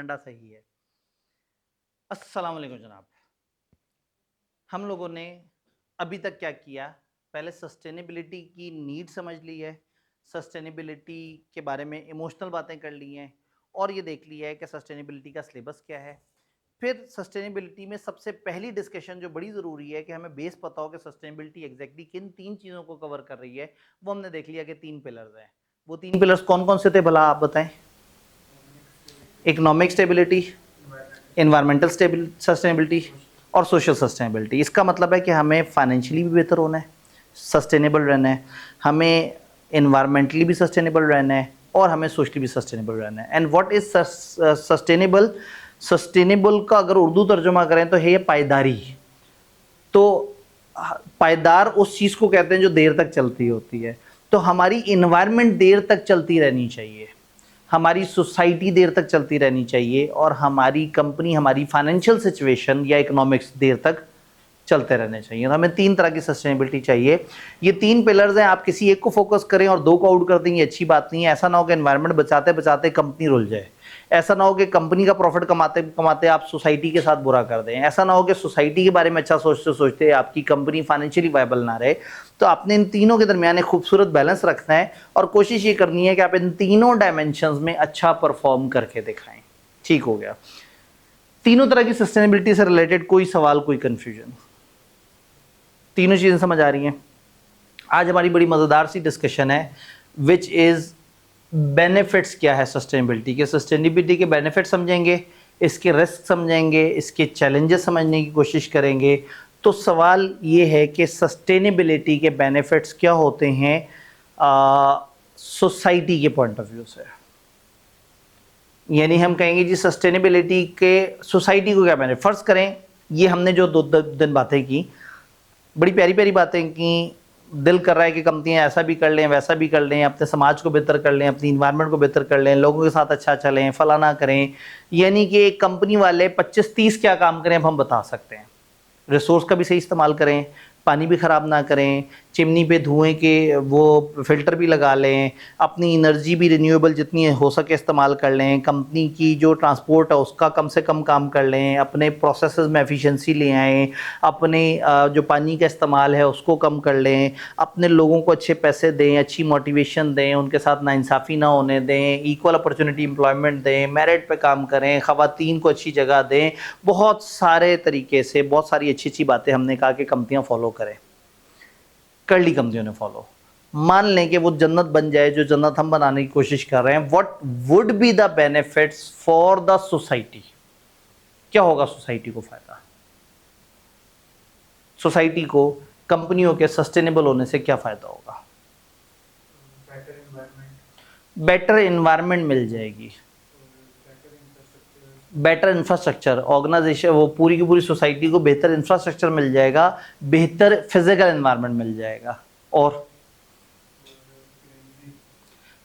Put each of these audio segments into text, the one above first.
ठंडा सही है। अस्सलाम वालेकुम जनाब। हम लोगों ने अभी तक क्या किया, पहले सस्टेनेबिलिटी की नीड समझ ली है, सस्टेनेबिलिटी के बारे में इमोशनल बातें कर ली हैं और ये देख लिया है कि सस्टेनेबिलिटी का सिलेबस क्या है। फिर सस्टेनेबिलिटी में सबसे पहली डिस्कशन जो बड़ी ज़रूरी है कि हमें बेस पता हो कि सस्टेनेबिलिटी एग्जैक्टली किन 3 चीज़ों को कवर कर रही है, वो हमने देख लिया कि 3 पिलर्स हैं। वो 3 पिलर्स कौन-कौन से थे भला आप बताएं? इकोनॉमिक स्टेबिलिटी, एनवायरमेंटल सस्टेनेबिलिटी और सोशल सस्टेनेबिलिटी। इसका मतलब है कि हमें फाइनेंशियली भी बेहतर होना है, सस्टेनेबल रहना है, हमें एनवायरमेंटली भी सस्टेनेबल रहना है और हमें सोशली भी सस्टेनेबल रहना है। And what is sustainable? Sustainable का अगर उर्दू तर्जुमा करें तो है ये पायदारी। तो पायदार उस चीज़ को कहते हैं जो देर तक चलती होती है। तो हमारी इन्वायरमेंट देर तक चलती रहनी चाहिए, हमारी सोसाइटी देर तक चलती रहनी चाहिए और हमारी कंपनी, हमारी फाइनेंशियल सिचुएशन या इकोनॉमिक्स देर तक चलते रहने चाहिए। तो हमें 3 तरह की सस्टेनेबिलिटी चाहिए। ये 3 पिलर्स हैं, आप किसी एक को फोकस करें और 2 को आउट कर देंगे, अच्छी बात नहीं है। ऐसा ना हो कि एनवायरनमेंट बचाते बचाते कंपनी रुल जाए, ऐसा ना हो कि कंपनी का प्रॉफिट कमाते कमाते आप सोसाइटी के साथ बुरा कर दें, ऐसा ना हो कि सोसाइटी के बारे में अच्छा सोचते सोचते आपकी कंपनी फाइनेंशियली वायबल ना रहे। तो आपने इन तीनों के दरमियान एक खूबसूरत बैलेंस रखना है और कोशिश ये करनी है कि आप इन तीनों डायमेंशंस में अच्छा परफॉर्म करके दिखाएं। ठीक हो गया? तीनों तरह की सस्टेनेबिलिटी से रिलेटेड कोई सवाल, कोई कंफ्यूजन? तीनों चीजें समझ आ रही हैं? आज हमारी बड़ी मजेदार सी डिस्कशन है, विच इज बेनिफिट्स क्या है सस्टेनेबिलिटी के। सस्टेनेबिलिटी के बेनिफिट समझेंगे, इसके रिस्क समझेंगे, इसके चैलेंजेस समझने की कोशिश करेंगे। तो सवाल ये है कि सस्टेनेबिलिटी के बेनिफिट्स क्या होते हैं सोसाइटी के पॉइंट ऑफ व्यू से। यानी हम कहेंगे जी सस्टेनेबिलिटी के सोसाइटी को क्या बेनिफिट। फर्ज करें ये हमने जो 2 दिन बातें की, बड़ी प्यारी प्यारी बातें की, दिल कर रहा है कि कंपनियां ऐसा भी कर लें, वैसा भी कर लें, अपने समाज को बेहतर कर लें, अपनी इन्वायरमेंट को बेहतर कर लें, लोगों के साथ अच्छा चलें, फलाना करें। यानी कि एक कंपनी वाले 25-30 क्या काम करें अब हम बता सकते हैं। रिसोर्स का भी सही इस्तेमाल करें, पानी भी ख़राब ना करें, चिमनी पे धुएं के वो फिल्टर भी लगा लें, अपनी एनर्जी भी रिन्यूएबल जितनी हो सके इस्तेमाल कर लें, कंपनी की जो ट्रांसपोर्ट है उसका कम से कम काम कर लें, अपने प्रोसेसेस में एफिशिएंसी ले आएँ, अपने जो पानी का इस्तेमाल है उसको कम कर लें, अपने लोगों को अच्छे पैसे दें, अच्छी मोटिवेशन दें, उनके साथ नाइंसाफ़ी ना होने दें, इक्वल अपॉर्चुनिटी एम्प्लॉयमेंट दें, मेरिट पे काम करें, ख़वातीन को अच्छी जगह दें। बहुत सारे तरीके से बहुत सारी अच्छी अच्छी बातें हमने कहा कि कंपनियां फॉलो करें, कर ली कंपनियों ने फॉलो। मान लें कि वो जन्नत बन जाए जो जन्नत हम बनाने की कोशिश कर रहे हैं। What would be the benefits for the society? क्या होगा सोसाइटी को फायदा? सोसाइटी को कंपनियों के सस्टेनेबल होने से क्या फायदा होगा? बेटर एनवायरनमेंट मिल जाएगी, बेटर इंफ्रास्ट्रक्चर, ऑर्गेनाइजेशन, वो पूरी की पूरी सोसाइटी को बेहतर इंफ्रास्ट्रक्चर मिल जाएगा, बेहतर फिजिकल एनवायरनमेंट मिल जाएगा और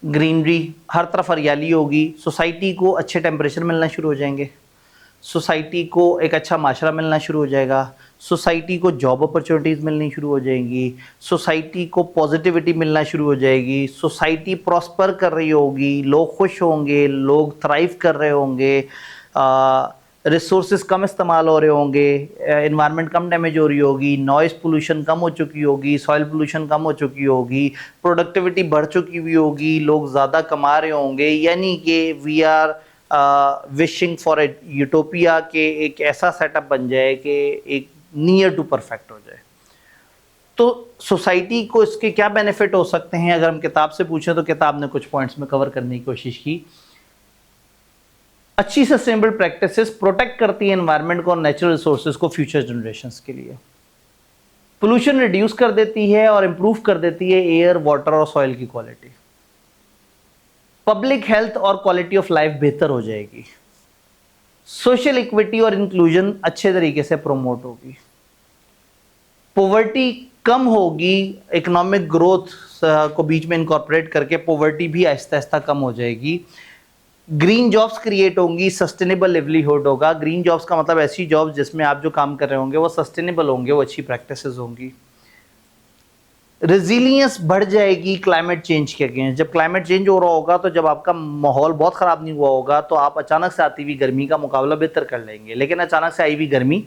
ग्रीनरी, हर तरफ हरियाली होगी, सोसाइटी को अच्छे टेम्परेचर मिलना शुरू हो जाएंगे, सोसाइटी को एक अच्छा माशरा मिलना शुरू हो जाएगा, सोसाइटी को जॉब अपॉर्चुनिटीज़ मिलनी शुरू हो जाएंगी, सोसाइटी को पॉजिटिविटी मिलना शुरू हो जाएगी, सोसाइटी प्रॉस्पर कर रही होगी, लोग खुश होंगे, लोग थ्राइव कर रहे होंगे, रिसोर्सेज कम इस्तेमाल हो रहे होंगे, एनवायरनमेंट कम डैमेज हो रही होगी, नॉइज़ पोल्यूशन कम हो चुकी होगी, सॉइल पोल्यूशन कम हो चुकी होगी, प्रोडक्टिविटी बढ़ चुकी हुई होगी, लोग ज़्यादा कमा रहे होंगे। यानी कि we are wishing for a utopia के एक ऐसा सेटअप बन जाए कि एक नियर टू परफेक्ट हो जाए। तो सोसाइटी को इसके क्या बेनिफिट हो सकते हैं? अगर हम किताब से पूछें तो किताब ने कुछ पॉइंट्स में कवर करने की कोशिश की। अच्छी सस्टेनेबल प्रैक्टिसेस प्रोटेक्ट करती है एनवायरनमेंट को और नेचुरल रिसोर्सेज को फ्यूचर जनरेशंस के लिए। पोल्यूशन रिड्यूस कर देती है और इंप्रूव कर देती है एयर, वाटर और सॉइल की क्वालिटी। पब्लिक हेल्थ और क्वालिटी ऑफ लाइफ बेहतर हो जाएगी। सोशल इक्विटी और इंक्लूजन अच्छे तरीके से प्रमोट होगी। पॉवर्टी कम होगी, इकोनॉमिक ग्रोथ को बीच में इनकॉर्पोरेट करके पॉवर्टी भी आहिस्ता आहिस्ता कम हो जाएगी। ग्रीन जॉब्स क्रिएट होंगी, सस्टेनेबल लिवलीहुड होगा। ग्रीन जॉब्स का मतलब ऐसी जॉब्स जिसमें आप जो काम कर रहे होंगे वो सस्टेनेबल होंगे, वो अच्छी प्रैक्टिसेस होंगी। रेजिलियंस बढ़ जाएगी क्लाइमेट चेंज के अगेंस्ट। जब क्लाइमेट चेंज हो रहा होगा, तो जब आपका माहौल बहुत ख़राब नहीं हुआ होगा, तो आप अचानक से आती हुई गर्मी का मुकाबला बेहतर कर लेंगे। लेकिन अचानक से आई हुई गर्मी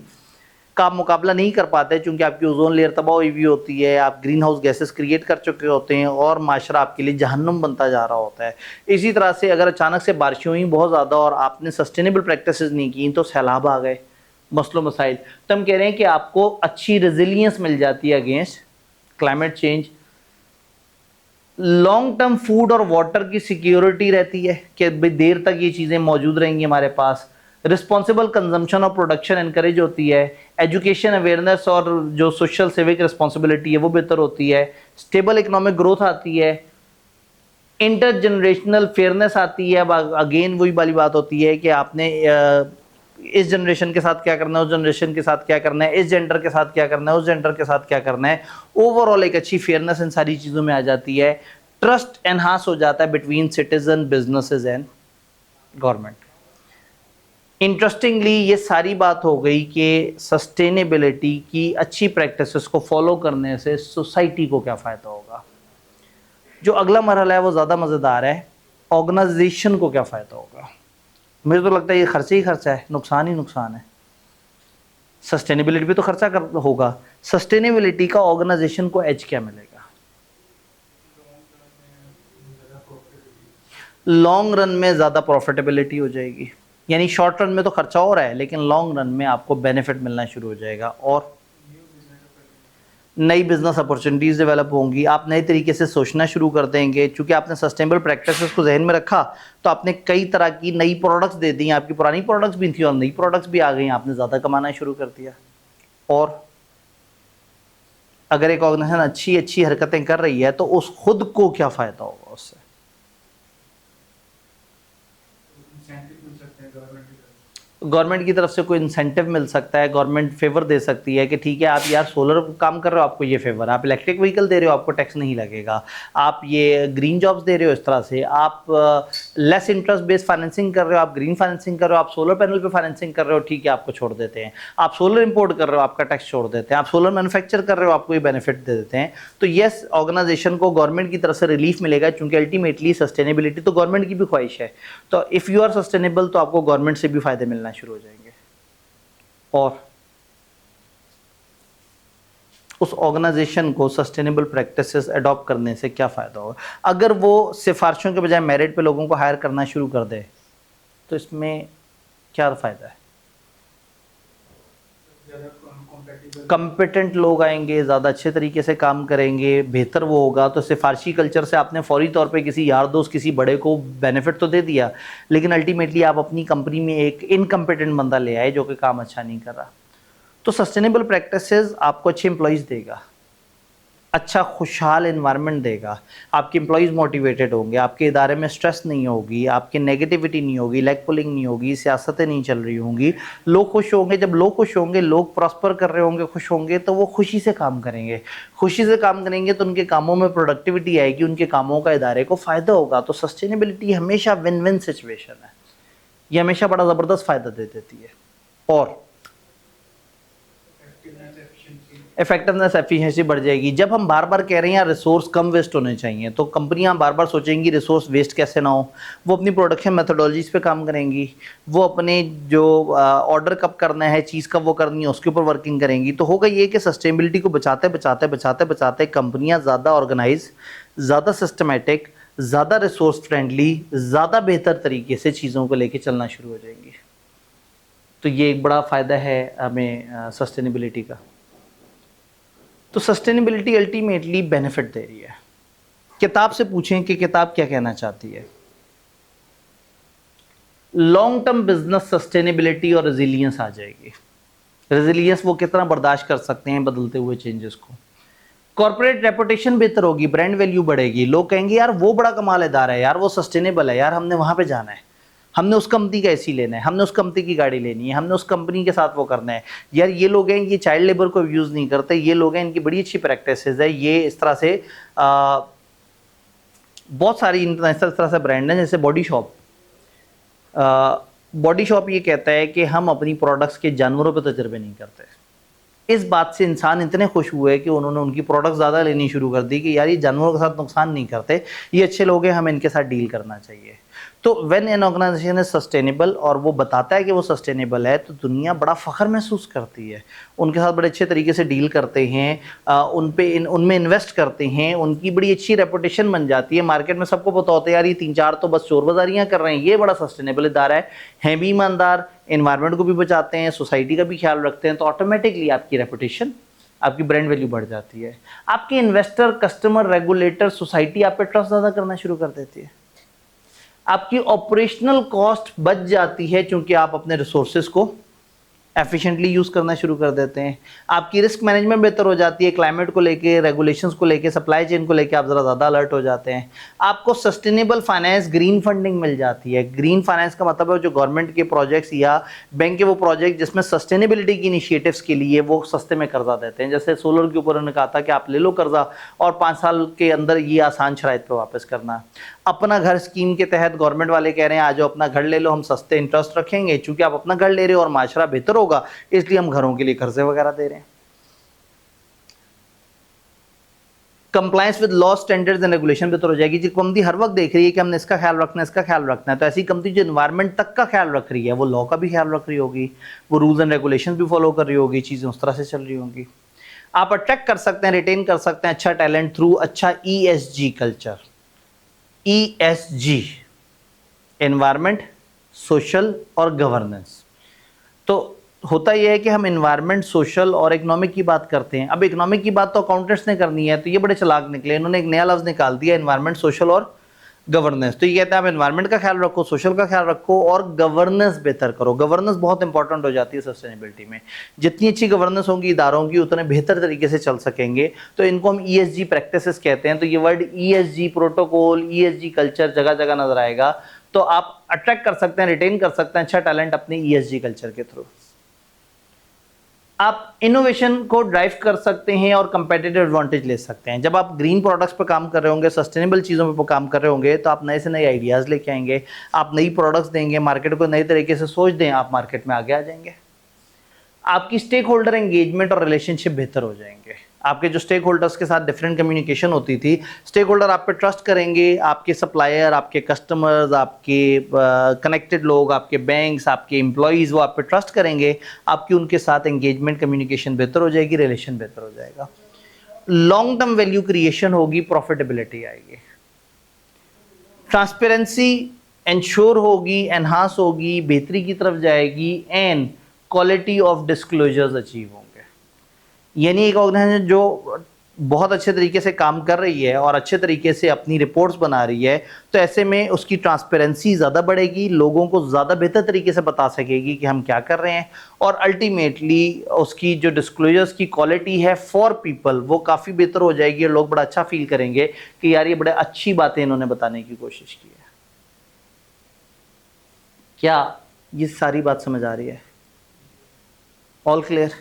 का आप मुकाबला नहीं कर पाते, क्योंकि आपकी ओजोन लेयर तबाह हुई हुई होती है, आप ग्रीन हाउस गैसेस क्रिएट कर चुके होते हैं और माशरा आपके लिए जहन्नुम बनता जा रहा होता है। इसी तरह से अगर अचानक से बारिशें हुई बहुत ज़्यादा और आपने सस्टेनेबल प्रैक्टिसेस नहीं की, तो सैलाब आ गए, मसलो मसाइल, तो हम कह रहे हैं कि आपको अच्छी रेजिलियंस मिल जाती है against climate change. Long term food और वाटर की सिक्योरिटी रहती है कि भाई देर तक ये चीज़ें मौजूद रहेंगी हमारे पास। रिस्पॉन्सिबल कंजम्पशन और प्रोडक्शन एनकरेज होती है। एजुकेशन अवेयरनेस और जो सोशल सिविक रिस्पॉन्सिबिलिटी है वो बेहतर होती है। स्टेबल इकोनॉमिक ग्रोथ आती है। इंटर जनरेशनल फेयरनेस आती है। अगेन वही वाली बात होती है कि आपने इस जनरेशन के साथ क्या करना है, उस जनरेशन के साथ क्या करना है, इस जेंडर के साथ क्या करना है, उस जेंडर के साथ क्या करना है। ओवरऑल एक अच्छी फेयरनेस इन सारी चीज़ों में आ जाती है। ट्रस्ट एनहांस हो जाता है between citizen, businesses and government. Interestingly ये सारी बात हो गई कि सस्टेनेबिलिटी की अच्छी प्रैक्टिसेस को फॉलो करने से सोसाइटी को क्या फ़ायदा होगा। जो अगला मरहला है वो ज़्यादा मज़ेदार है, ऑर्गेनाइजेशन को क्या फ़ायदा होगा। मुझे तो लगता है ये खर्चा ही खर्चा है, नुकसान ही नुकसान है। सस्टेनेबिलिटी पे तो खर्चा होगा, सस्टेनेबिलिटी का ऑर्गेनाइजेशन को एज क्या मिलेगा। लॉन्ग रन में ज़्यादा प्रॉफिटेबिलिटी हो जाएगी, यानी शॉर्ट रन में तो खर्चा हो रहा है, लेकिन लॉन्ग रन में आपको बेनिफिट मिलना शुरू हो जाएगा और नई बिजनेस अपॉर्चुनिटीज़ डेवलप होंगी। आप नए तरीके से सोचना शुरू कर देंगे, क्योंकि आपने सस्टेनेबल प्रैक्टिसेस को जहन में रखा, तो आपने कई तरह की नई प्रोडक्ट्स दे दी। आपकी पुरानी प्रोडक्ट्स भी थी और नई प्रोडक्ट्स भी आ गई, आपने ज़्यादा कमाना शुरू कर दिया। और अगर एक ऑर्गेनाइजेशन अच्छी अच्छी हरकतें कर रही है, तो उस खुद को क्या फ़ायदा होगा उससे। गवर्नमेंट की तरफ से कोई इंसेंटिव मिल सकता है, गवर्नमेंट फेवर दे सकती है कि ठीक है आप यार सोलर काम कर रहे हो, आपको ये फेवर, आप इलेक्ट्रिक व्हीकल दे रहे हो, आपको टैक्स नहीं लगेगा, आप ये ग्रीन जॉब्स दे रहे हो, इस तरह से आप लेस इंटरेस्ट बेस्ड फाइनेंसिंग कर रहे हो, आप ग्रीन फाइनेंसिंग कर रहे हो, आप सोलर पैनल पे फाइनेंसिंग कर रहे हो, ठीक है आपको छोड़ देते हैं, आप सोलर इंपोर्ट कर रहे हो, आपका टैक्स छोड़ देते हैं, आप सोलर मैन्युफैक्चर कर रहे हो, आपको ये बेनिफिट दे देते हैं। तो येस, ऑर्गेनाइजेशन को गवर्नमेंट की तरफ से रिलीफ मिलेगा, क्योंकि अल्टीमेटली सस्टेनेबिलिटी तो गवर्नमेंट की भी ख्वाहिश है। तो इफ़ यू आर सस्टेनेबल, तो आपको गवर्नमेंट से भी फायदे मिलना शुरू हो जाएंगे। और उस ऑर्गेनाइजेशन को सस्टेनेबल प्रैक्टिसेस अडॉप्ट करने से क्या फ़ायदा होगा। अगर वो सिफारिशों के बजाय मेरिट पे लोगों को हायर करना शुरू कर दे, तो इसमें क्या फ़ायदा है। कॉम्पिटेंट लोग आएंगे, ज़्यादा अच्छे तरीके से काम करेंगे, बेहतर वो होगा। तो सिफारशी कल्चर से आपने फौरी तौर पे किसी यार दोस्त, किसी बड़े को बेनिफिट तो दे दिया, लेकिन अल्टीमेटली आप अपनी कंपनी में एक इनकम्पिटेंट बंदा ले आए जो कि काम अच्छा नहीं कर रहा। तो सस्टेनेबल प्रैक्टिसेस आपको अच्छे एम्प्लॉयज़ देगा, अच्छा खुशहाल इन्वायरमेंट देगा, आपके एम्प्लॉयज़ मोटिवेटेड होंगे, आपके इदारे में स्ट्रेस नहीं होगी, आपकी नेगेटिविटी नहीं होगी, लेग पुलिंग नहीं होगी, सियासतें नहीं चल रही होंगी, लोग खुश होंगे। जब लोग खुश होंगे, लोग प्रॉस्पर कर रहे होंगे, खुश होंगे, तो वो खुशी से काम करेंगे। खुशी से काम करेंगे तो उनके कामों में प्रोडक्टिविटी आएगी, उनके कामों का इदारे को फ़ायदा होगा। तो सस्टेनेबिलिटी हमेशा विन विन सिचुएशन है, ये हमेशा बड़ा ज़बरदस्त फ़ायदा दे देती है। और इफेक्टिवनेस, एफिशिएंसी बढ़ जाएगी। जब हम बार बार कह रहे हैं यार रिसोर्स कम वेस्ट होने चाहिए, तो कंपनियां बार बार सोचेंगी रिसोर्स वेस्ट कैसे ना हो। वो अपनी प्रोडक्शन मेथोडोलॉजीज पे काम करेंगी, वो अपने जो ऑर्डर कब करना है, चीज़ कब वो करनी है, उसके ऊपर वर्किंग करेंगी। तो होगा ये कि सस्टेनेबिलिटी को बचाते बचाते बचाते बचाते कंपनियाँ ज़्यादा ऑर्गेनाइज, ज़्यादा सिस्टमेटिक, ज़्यादा रिसोर्स फ्रेंडली, ज़्यादा बेहतर तरीके से चीज़ों को लेके चलना शुरू हो जाएंगी। तो ये एक बड़ा फ़ायदा है हमें सस्टेनेबिलिटी का। तो सस्टेनेबिलिटी अल्टीमेटली बेनिफिट दे रही है। किताब से पूछें कि किताब क्या कहना चाहती है। लॉन्ग टर्म बिजनेस सस्टेनेबिलिटी और रेजिलियंस आ जाएगी। रेजिलियंस वो कितना बर्दाश्त कर सकते हैं बदलते हुए चेंजेस को। कॉर्पोरेट रेपुटेशन बेहतर होगी, ब्रांड वैल्यू बढ़ेगी, लोग कहेंगे यार वो बड़ा कमाल इदारा है, यार वो सस्टेनेबल है, यार हमने वहाँ पे जाना है, हमने उस कंपनी का एसी लेना है, हमने उस कंपनी की गाड़ी लेनी है, हमने उस कंपनी के साथ वो करना है। यार ये लोग हैं, ये चाइल्ड लेबर को यूज़ नहीं करते, ये लोग हैं, इनकी बड़ी अच्छी प्रैक्टिसेस है। ये इस तरह से बहुत सारी इंटरनेशनल तरह से ब्रांड हैं, जैसे बॉडी शॉप। बॉडी शॉप ये कहता है कि हम अपनी प्रोडक्ट्स के जानवरों पे तजर्बे नहीं करते, इस बात से इंसान इतने खुश हुए कि उन्होंने उनकी प्रोडक्ट ज़्यादा लेनी शुरू कर दी कि यार ये जानवरों के साथ नुकसान नहीं करते, ये अच्छे लोग हैं, हमें इनके साथ डील करना चाहिए। तो when an organization is sustainable और वो बताता है कि वो सस्टेनेबल है, तो दुनिया बड़ा फ़ख्र महसूस करती है, उनके साथ बड़े अच्छे तरीके से डील करते हैं, उनमें इन्वेस्ट करते हैं, उनकी बड़ी अच्छी रेपुटेशन बन जाती है, मार्केट में सबको पता होता है यार ये 3-4 तो बस चोर बाजारियाँ कर रहे हैं, ये बड़ा सस्टेनेबल इदारा है भी ईमानदार, एनवायरनमेंट को भी बचाते हैं, सोसाइटी का भी ख्याल रखते हैं, तो ऑटोमेटिकली आपकी रेपुटेशन, आपकी ब्रांड वैल्यू बढ़ जाती है। आपके इन्वेस्टर, कस्टमर, रेगुलेटर, सोसाइटी आप पे ट्रस्ट ज़्यादा करना शुरू कर देती है। आपकी ऑपरेशनल कॉस्ट बच जाती है क्योंकि आप अपने रिसोर्सेज को एफिशिएंटली यूज़ करना शुरू कर देते हैं। आपकी रिस्क मैनेजमेंट बेहतर हो जाती है, क्लाइमेट को लेके, रेगुलेशंस को लेके, सप्लाई चेन को लेके आप ज़रा ज़्यादा अलर्ट हो जाते हैं। आपको सस्टेनेबल फाइनेंस, ग्रीन फंडिंग मिल जाती है। ग्रीन फाइनेंस का मतलब है जो गवर्नमेंट के प्रोजेक्ट्स या बैंक के वो प्रोजेक्ट जिसमें सस्टेनेबिलिटी की इनिशिएटिव्स के लिए वो सस्ते में कर्जा देते हैं। जैसे सोलर के ऊपर उन्होंने कहा था कि आप ले लो कर्जा और 5 साल के अंदर ये आसान शराइत पर वापस करना। अपना घर स्कीम के तहत गवर्नमेंट वाले कह रहे हैं आज अपना घर ले लो, हम सस्ते इंटरेस्ट रखेंगे, चूंकि आप अपना घर ले रहे हो और माशरा बेहतर होगा इसलिए हम घरों के लिए कर्जे वगैरह दे रहे हैं। Compliance with law, standards and regulation बेहतर हो जाएगी। जो कंपनी हर वक्त देख रही है कि हमने इसका ख्याल रखना है, इसका ख्याल रखना है, तो ऐसी कंपनी जो एनवायरनमेंट तक का ख्याल रख रही है वो लॉ का भी ख्याल रख रही होगी, वो रूल्स एंड रेगुलेशन भी फॉलो कर रही होगी, चीज़ें उस तरह से चल रही होंगी। आप अट्रैक्ट कर सकते हैं, रिटेन कर सकते हैं अच्छा टैलेंट थ्रू अच्छा ESG culture. ESG, environment, social और गवर्नेंस। तो होता यह है कि हम एनवायरनमेंट, सोशल और इकोनॉमिक की बात करते हैं। अब इकोनॉमिक की बात तो अकाउंटेंट्स ने करनी है, तो ये बड़े चालाक निकले, इन्होंने एक नया लफ्ज़ निकाल दिया, एनवायरनमेंट, सोशल और गवर्नेंस। तो ये कहते हैं आप एनवायरनमेंट का ख्याल रखो, सोशल का ख्याल रखो और गवर्नेंस बेहतर करो। गवर्नेंस बहुत इंपॉर्टेंट हो जाती है सस्टेनेबिलिटी में। जितनी अच्छी गवर्नेंस होगी इदारों की उतने बेहतर तरीके से चल सकेंगे। तो इनको हम ESG प्रैक्टिसेस कहते हैं। तो ये word ESG protocol, ESG culture जगह जगह नजर आएगा। तो आप अट्रैक्ट कर सकते हैं, रिटेन कर सकते हैं अच्छा टैलेंट अपने ESG कल्चर के थ्रू। आप इनोवेशन को ड्राइव कर सकते हैं और कंपेटिटिव एडवांटेज ले सकते हैं। जब आप ग्रीन प्रोडक्ट्स पर काम कर रहे होंगे, सस्टेनेबल चीज़ों पर काम कर रहे होंगे, तो आप नए से नए आइडियाज़ लेके आएंगे, आप नई प्रोडक्ट्स देंगे, मार्केट को नए तरीके से सोच दें, आप मार्केट में आगे आ जाएंगे। आपकी स्टेक होल्डर एंगेजमेंट और रिलेशनशिप बेहतर हो जाएंगे। आपके जो स्टेक होल्डर्स के साथ डिफरेंट कम्युनिकेशन होती थी, स्टेक होल्डर आप पे ट्रस्ट करेंगे, आपके सप्लायर, आपके कस्टमर्स, आपके कनेक्टेड लोग, आपके बैंक्स, आपके एम्प्लॉयज़, वो आप पे ट्रस्ट करेंगे, आपकी उनके साथ एंगेजमेंट, कम्युनिकेशन बेहतर हो जाएगी, रिलेशन बेहतर हो जाएगा, लॉन्ग टर्म वैल्यू क्रिएशन होगी, प्रॉफिटेबिलिटी आएगी, ट्रांसपेरेंसी इंश्योर होगी, एनहांस होगी, बेहतरी की तरफ जाएगी and quality of disclosures achieve होंगे। यानी एक ऑर्गेनाइजेशन जो बहुत अच्छे तरीके से काम कर रही है और अच्छे तरीके से अपनी रिपोर्ट्स बना रही है, तो ऐसे में उसकी ट्रांसपेरेंसी ज़्यादा बढ़ेगी, लोगों को ज़्यादा बेहतर तरीके से बता सकेगी कि हम क्या कर रहे हैं, और अल्टीमेटली उसकी जो डिस्क्लोजर्स की क्वालिटी है फॉर पीपल वो काफ़ी बेहतर हो जाएगी और लोग बड़ा अच्छा फील करेंगे कि यार ये बड़े अच्छी बातें इन्होंने बताने की कोशिश की है। क्या ये सारी बात समझ आ रही है? All clear?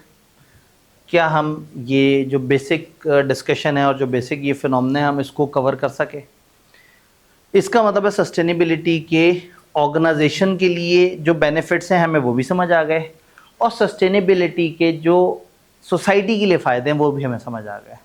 क्या हम ये जो बेसिक डिस्कशन है और जो बेसिक ये फिनोमेना है हम इसको कवर कर सके? इसका मतलब है सस्टेनेबिलिटी के ऑर्गेनाइजेशन के लिए जो बेनिफिट्स हैं हमें वो भी समझ आ गए, और सस्टेनेबिलिटी के जो सोसाइटी के लिए फ़ायदे हैं वो भी हमें समझ आ गए।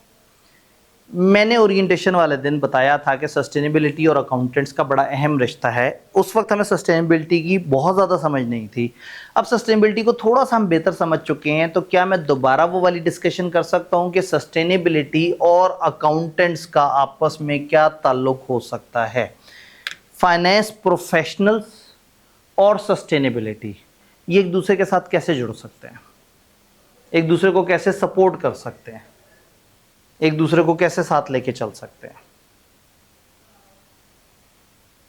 मैंने ओरिएंटेशन वाले दिन बताया था कि सस्टेनेबिलिटी और अकाउंटेंट्स का बड़ा अहम रिश्ता है। उस वक्त हमें सस्टेनेबिलिटी की बहुत ज़्यादा समझ नहीं थी। अब सस्टेनेबिलिटी को थोड़ा सा हम बेहतर समझ चुके हैं, तो क्या मैं दोबारा वो वाली डिस्कशन कर सकता हूँ कि सस्टेनेबिलिटी और अकाउंटेंट्स का आपस में क्या ताल्लुक़ हो सकता है? फाइनेंस प्रोफेशनल्स और सस्टेनेबिलिटी ये एक दूसरे के साथ कैसे जुड़ सकते हैं, एक दूसरे को कैसे सपोर्ट कर सकते हैं, एक दूसरे को कैसे साथ लेके चल सकते हैं?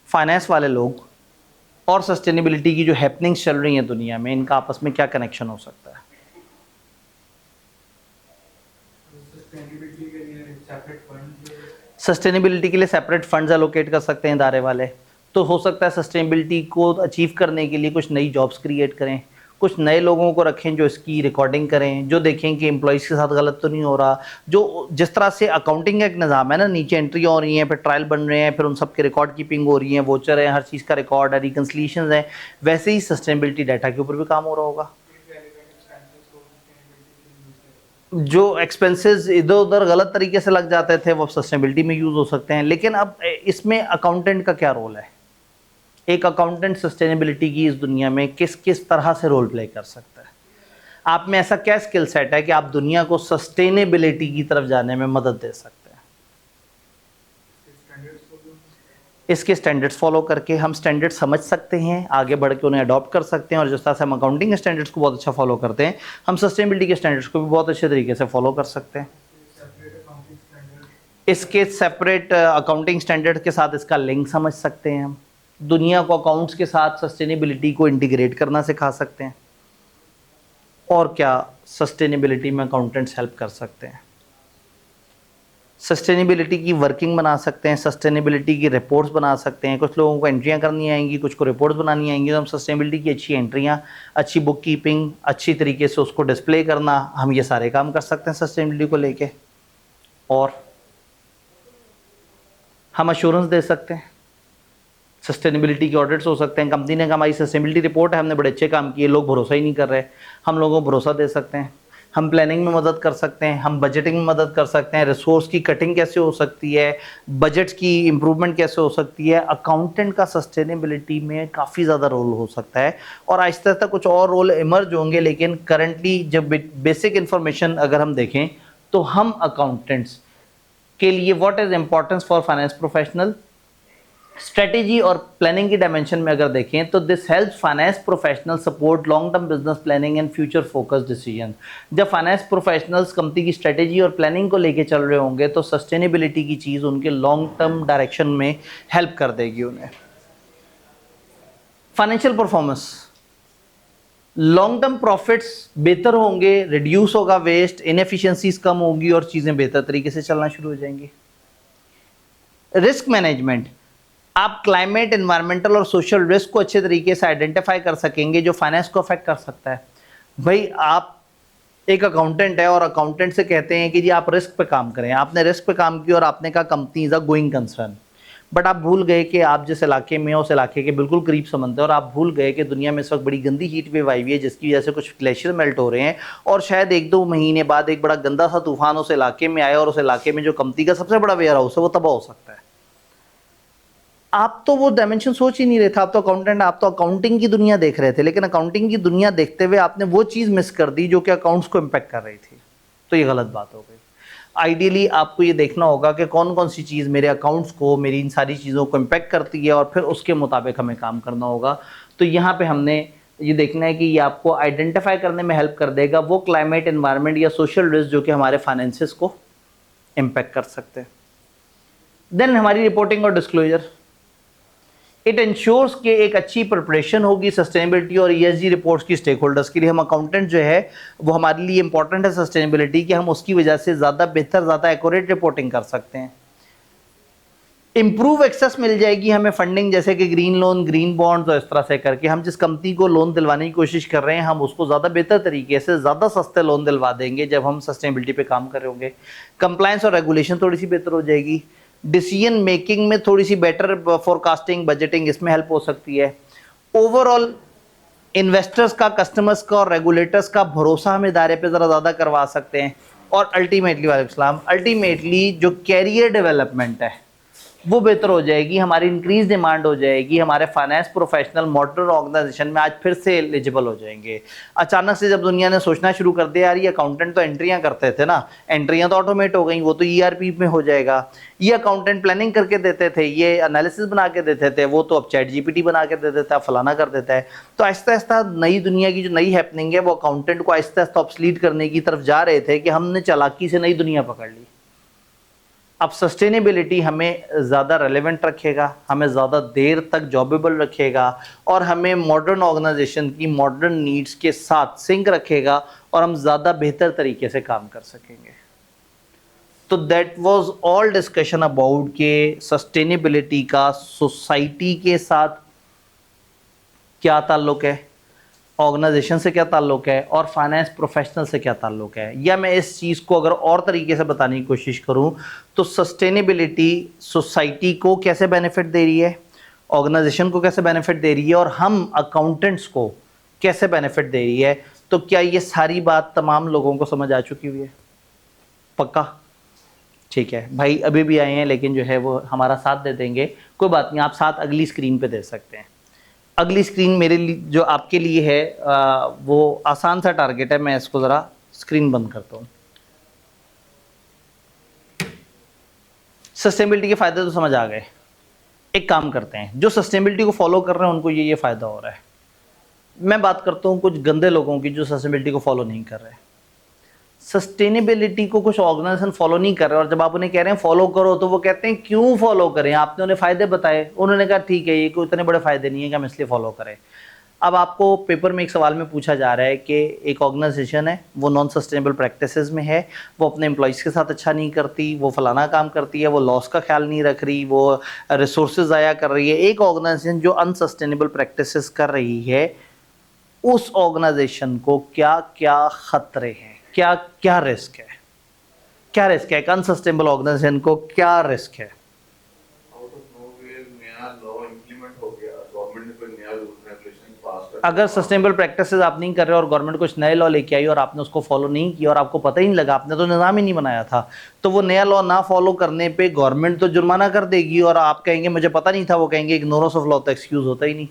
फाइनेंस वाले लोग और सस्टेनेबिलिटी की जो हैपनिंग्स चल रही हैं दुनिया में, इनका आपस में क्या कनेक्शन हो सकता है? सस्टेनेबिलिटी के लिए सेपरेट फंड्स एलोकेट कर सकते हैं इदारे वाले। तो हो सकता है सस्टेनेबिलिटी को अचीव करने के लिए कुछ नई जॉब्स क्रिएट करें, कुछ नए लोगों को रखें जो इसकी रिकॉर्डिंग करें, जो देखें कि एम्प्लॉइज़ के साथ गलत तो नहीं हो रहा। जो जिस तरह से अकाउंटिंग का एक निज़ाम है ना, नीचे एंट्री हो रही हैं, फिर ट्रायल बन रहे हैं, फिर उन सब के रिकॉर्ड कीपिंग हो रही है, वोचर है, हर चीज़ का रिकॉर्ड है, रिकन्सिलिएशन है, वैसे ही सस्टेनेबिलिटी डाटा के ऊपर भी काम हो रहा होगा। जो एक्सपेंसेस इधर उधर गलत तरीके से लग जाते थे वो सस्टेनेबिलिटी में यूज़ हो सकते हैं। लेकिन अब इसमें अकाउंटेंट का क्या रोल है? एक अकाउंटेंट सस्टेनेबिलिटी की इस दुनिया में किस किस तरह से रोल प्ले कर सकता है? आप में ऐसा क्या स्किल सेट है कि आप दुनिया को सस्टेनेबिलिटी की तरफ जाने में मदद दे सकते हैं? इसके स्टैंडर्ड्स फॉलो करके हम स्टैंडर्ड्स समझ सकते हैं, आगे बढ़ के उन्हें अडॉप्ट कर सकते हैं, और जिस तरह से हम अकाउंटिंग स्टैंडर्ड्स को बहुत अच्छा फॉलो करते हैं, हम सस्टेनेबिलिटी के स्टैंडर्ड्स को भी बहुत अच्छे तरीके से फॉलो कर सकते हैं। इसके सेपरेट अकाउंटिंग स्टैंडर्ड के साथ इसका लिंक समझ सकते हैं, हम दुनिया को अकाउंट्स के साथ सस्टेनेबिलिटी को इंटीग्रेट करना सिखा सकते हैं। और क्या सस्टेनेबिलिटी में अकाउंटेंट्स हेल्प कर सकते हैं? सस्टेनेबिलिटी की वर्किंग बना सकते हैं, सस्टेनेबिलिटी की रिपोर्ट्स बना सकते हैं। कुछ लोगों को एंट्रियां करनी आएंगी, कुछ को रिपोर्ट्स बनानी आएंगी, तो हम सस्टेनेबिलिटी की अच्छी एंट्रियां, अच्छी बुक कीपिंग, अच्छी तरीके से उसको डिस्प्ले करना, हम ये सारे काम कर सकते हैं सस्टेनेबिलिटी को लेके। और हम अश्योरेंस दे सकते हैं, सस्टेनेबिलिटी के ऑडिट्स हो सकते हैं। कंपनी ने कहा हमारी सस्टेनेबिलिटी रिपोर्ट है, हमने बड़े अच्छे काम किए, लोग भरोसा ही नहीं कर रहे, हम लोगों को भरोसा दे सकते हैं। हम प्लानिंग में मदद कर सकते हैं, हम बजटिंग में मदद कर सकते हैं, रिसोर्स की कटिंग कैसे हो सकती है, बजट्स की इम्प्रूवमेंट कैसे हो सकती है। अकाउंटेंट का सस्टेनेबिलिटी में काफ़ी ज़्यादा रोल हो सकता है, और आहिस्ता आहिस्ता कुछ और रोल इमर्ज होंगे। लेकिन करंटली जब बेसिक इन्फॉर्मेशन अगर हम देखें तो हम अकाउंटेंट्स के लिए what is importance for finance professional, strategy और प्लानिंग की डायमेंशन में अगर देखें तो this help finance professional support long term business planning and future focus decision. जब फाइनेंस प्रोफेशनल्स कंपनी की स्ट्रेटेजी और प्लानिंग को लेके चल रहे होंगे तो सस्टेनेबिलिटी की चीज़ उनके लॉन्ग टर्म डायरेक्शन में हेल्प कर देगी उन्हें। Financial performance, long term profits बेहतर होंगे, रिड्यूस होगा वेस्ट, इनएफिशिएंसीज कम होगी और चीज़ें बेहतर तरीके से चलना शुरू हो जाएंगी। रिस्क मैनेजमेंट, आप क्लाइमेट, एनवायरमेंटल और सोशल रिस्क को अच्छे तरीके से आइडेंटिफाई कर सकेंगे जो फाइनेंस को अफेक्ट कर सकता है। भाई आप एक अकाउंटेंट है और अकाउंटेंट से कहते हैं कि जी आप रिस्क पे काम करें, आपने रिस्क पे काम किया और आपने कहा company is a going concern, but आप भूल गए कि आप जिस इलाके में हो उस इलाके के बिल्कुल करीब संबंध है, और आप भूल गए कि दुनिया में इस वक्त बड़ी गंदी हीट वेव आई हुई है जिसकी वजह से कुछ ग्लेशियर मेल्ट हो रहे हैं, और शायद 1-2 महीने बाद एक बड़ा गंदा सा तूफान उस इलाके में आया और उस इलाके में जो कंपनी का सबसे बड़ा वेयर हाउस है वो तबाह हो सकता है। आप तो वो डायमेंशन सोच ही नहीं रहे थे, आप तो अकाउंटेंट, आप तो अकाउंटिंग की दुनिया देख रहे थे, लेकिन अकाउंटिंग की दुनिया देखते हुए आपने वो चीज़ मिस कर दी जो कि अकाउंट्स को इम्पैक्ट कर रही थी, तो ये गलत बात हो गई। आइडियली आपको ये देखना होगा कि कौन कौन सी चीज़ मेरे अकाउंट्स को, मेरी इन सारी चीज़ों को इम्पैक्ट करती है, और फिर उसके मुताबिक हमें काम करना होगा। तो यहाँ पे हमने ये देखना है कि ये आपको आइडेंटिफाई करने में हेल्प कर देगा वो क्लाइमेट, एनवायरनमेंट या सोशल रिस्क जो कि हमारे फाइनेंसेस को इम्पैक्ट कर सकते हैं। देन हमारी रिपोर्टिंग और डिस्क्लोजर, इट इंश्योर्स कि एक अच्छी प्रिपरेशन होगी सस्टेनेबिलिटी और ईएसजी रिपोर्ट्स की स्टेक होल्डर्स के लिए। हम अकाउंटेंट जो है वो हमारे लिए इंपॉर्टेंट है सस्टेनेबिलिटी कि हम उसकी वजह से ज़्यादा बेहतर, ज़्यादा एक्यूरेट रिपोर्टिंग कर सकते हैं। इम्प्रूव एक्सेस मिल जाएगी हमें फंडिंग, जैसे कि ग्रीन लोन, ग्रीन बॉन्ड्स, और इस तरह से करके हम जिस कंपनी को लोन दिलवाने की कोशिश कर रहे हैं हम उसको ज़्यादा बेहतर तरीके से ज़्यादा सस्ते लोन दिलवा देंगे जब हम सस्टेनेबिलिटी पे काम कर रहे होंगे। कंप्लायंस और रेगुलेशन थोड़ी सी बेहतर हो जाएगी। डिसीजन मेकिंग में थोड़ी सी बेटर फोरकास्टिंग, बजटिंग, इसमें हेल्प हो सकती है। ओवरऑल इन्वेस्टर्स का, कस्टमर्स का और रेगुलेटर्स का भरोसा हम इदारे पे ज़रा ज़्यादा करवा सकते हैं। और अल्टीमेटली वालेकुम, अल्टीमेटली जो कैरियर डेवलपमेंट है वो बेहतर हो जाएगी, हमारी इंक्रीज डिमांड हो जाएगी, हमारे फाइनेंस प्रोफेशनल मॉडर्न ऑर्गेनाइजेशन में आज फिर से एलिजिबल हो जाएंगे। अचानक से जब दुनिया ने सोचना शुरू कर दिया यार ये अकाउंटेंट तो एंट्रियां करते थे ना, एंट्रियां तो ऑटोमेट हो गई, वो तो ईआरपी में हो जाएगा। ये अकाउंटेंट प्लानिंग करके देते थे, ये एनालिसिस बना के देते थे, वो तो अब चैट जीपीटी बना के दे देता है, फलाना कर देता है। तो आहिस्ता आहिस्ता नई दुनिया की जो नई हैपनिंग है वो अकाउंटेंट को आहिस्ता आहिस्ता ऑब्सलीट करने की तरफ जा रहे थे कि हमने चालाकी से नई दुनिया पकड़ ली। अब सस्टेनेबिलिटी हमें ज़्यादा रेलेवेंट रखेगा, हमें ज़्यादा देर तक जॉबेबल रखेगा, और हमें मॉडर्न ऑर्गेनाइजेशन की मॉडर्न नीड्स के साथ सिंक रखेगा, और हम ज़्यादा बेहतर तरीके से काम कर सकेंगे। तो that was all discussion about के सस्टेनेबिलिटी का सोसाइटी के साथ क्या ताल्लुक़ है, ऑर्गेनाइजेशन से क्या ताल्लुक़ है, और फाइनेंस प्रोफेशनल से क्या ताल्लुक़ है। या मैं इस चीज़ को अगर और तरीके से बताने की कोशिश करूं तो सस्टेनेबिलिटी सोसाइटी को कैसे बेनिफिट दे रही है, ऑर्गेनाइजेशन को कैसे बेनिफिट दे रही है, और हम अकाउंटेंट्स को कैसे बेनिफिट दे रही है। तो क्या ये सारी बात तमाम लोगों को समझ आ चुकी हुई है? पक्का? ठीक है भाई, अभी भी आए हैं लेकिन जो है वो हमारा साथ दे देंगे, कोई बात नहीं, आप साथ अगली स्क्रीन पे दे सकते हैं। अगली स्क्रीन मेरे लिए जो आपके लिए है वो आसान सा टारगेट है, मैं इसको ज़रा स्क्रीन बंद करता हूँ। सस्टेनेबिलिटी के फ़ायदे तो समझ आ गए। एक काम करते हैं, जो सस्टेनेबिलिटी को फॉलो कर रहे हैं उनको ये फ़ायदा हो रहा है। मैं बात करता हूँ कुछ गंदे लोगों की जो सस्टेनेबिलिटी को फॉलो नहीं कर रहे। सस्टेनेबिलिटी को कुछ ऑर्गेनाइजेशन फॉलो नहीं कर रहे, और जब आप उन्हें कह रहे हैं फॉलो करो तो वो कहते हैं क्यों फॉलो करें, आपने उन्हें फ़ायदे बताए, उन्होंने कहा ठीक है ये कोई इतने बड़े फ़ायदे नहीं है कि हम इसलिए फॉलो करें। अब आपको पेपर में एक सवाल में पूछा जा रहा है कि एक ऑर्गेनाइजेशन है, वो नॉन सस्टेनेबल प्रैक्टिसेस में है, वो अपने एम्प्लॉइज़ के साथ अच्छा नहीं करती, वो फलाना काम करती है, वो लॉस का ख्याल नहीं रख रही, वो रिसोर्सेज ज़ाया कर रही है। एक ऑर्गेनाइजेशन जो अनसस्टेनेबल प्रैक्टिसेस कर रही है, उस ऑर्गेनाइजेशन को क्या क्या खतरे हैं, क्या क्या रिस्क है, क्या रिस्क है, एक अनसस्टेनेबल ऑर्गेनाइजेशन को क्या रिस्क है? अगर सस्टेनेबल प्रैक्टिसेस आप नहीं कर रहे और गवर्नमेंट कुछ नए लॉ लेके आई और आपने उसको फॉलो नहीं किया और आपको पता ही नहीं लगा, आपने तो निज़ाम ही नहीं बनाया था, तो वो नया लॉ ना फॉलो करने पे गवर्नमेंट तो जुर्माना कर देगी और आप कहेंगे मुझे पता नहीं था, वो कहेंगे इग्नोरेंस ऑफ लॉ तो एक्सक्यूज़ होता ही नहीं।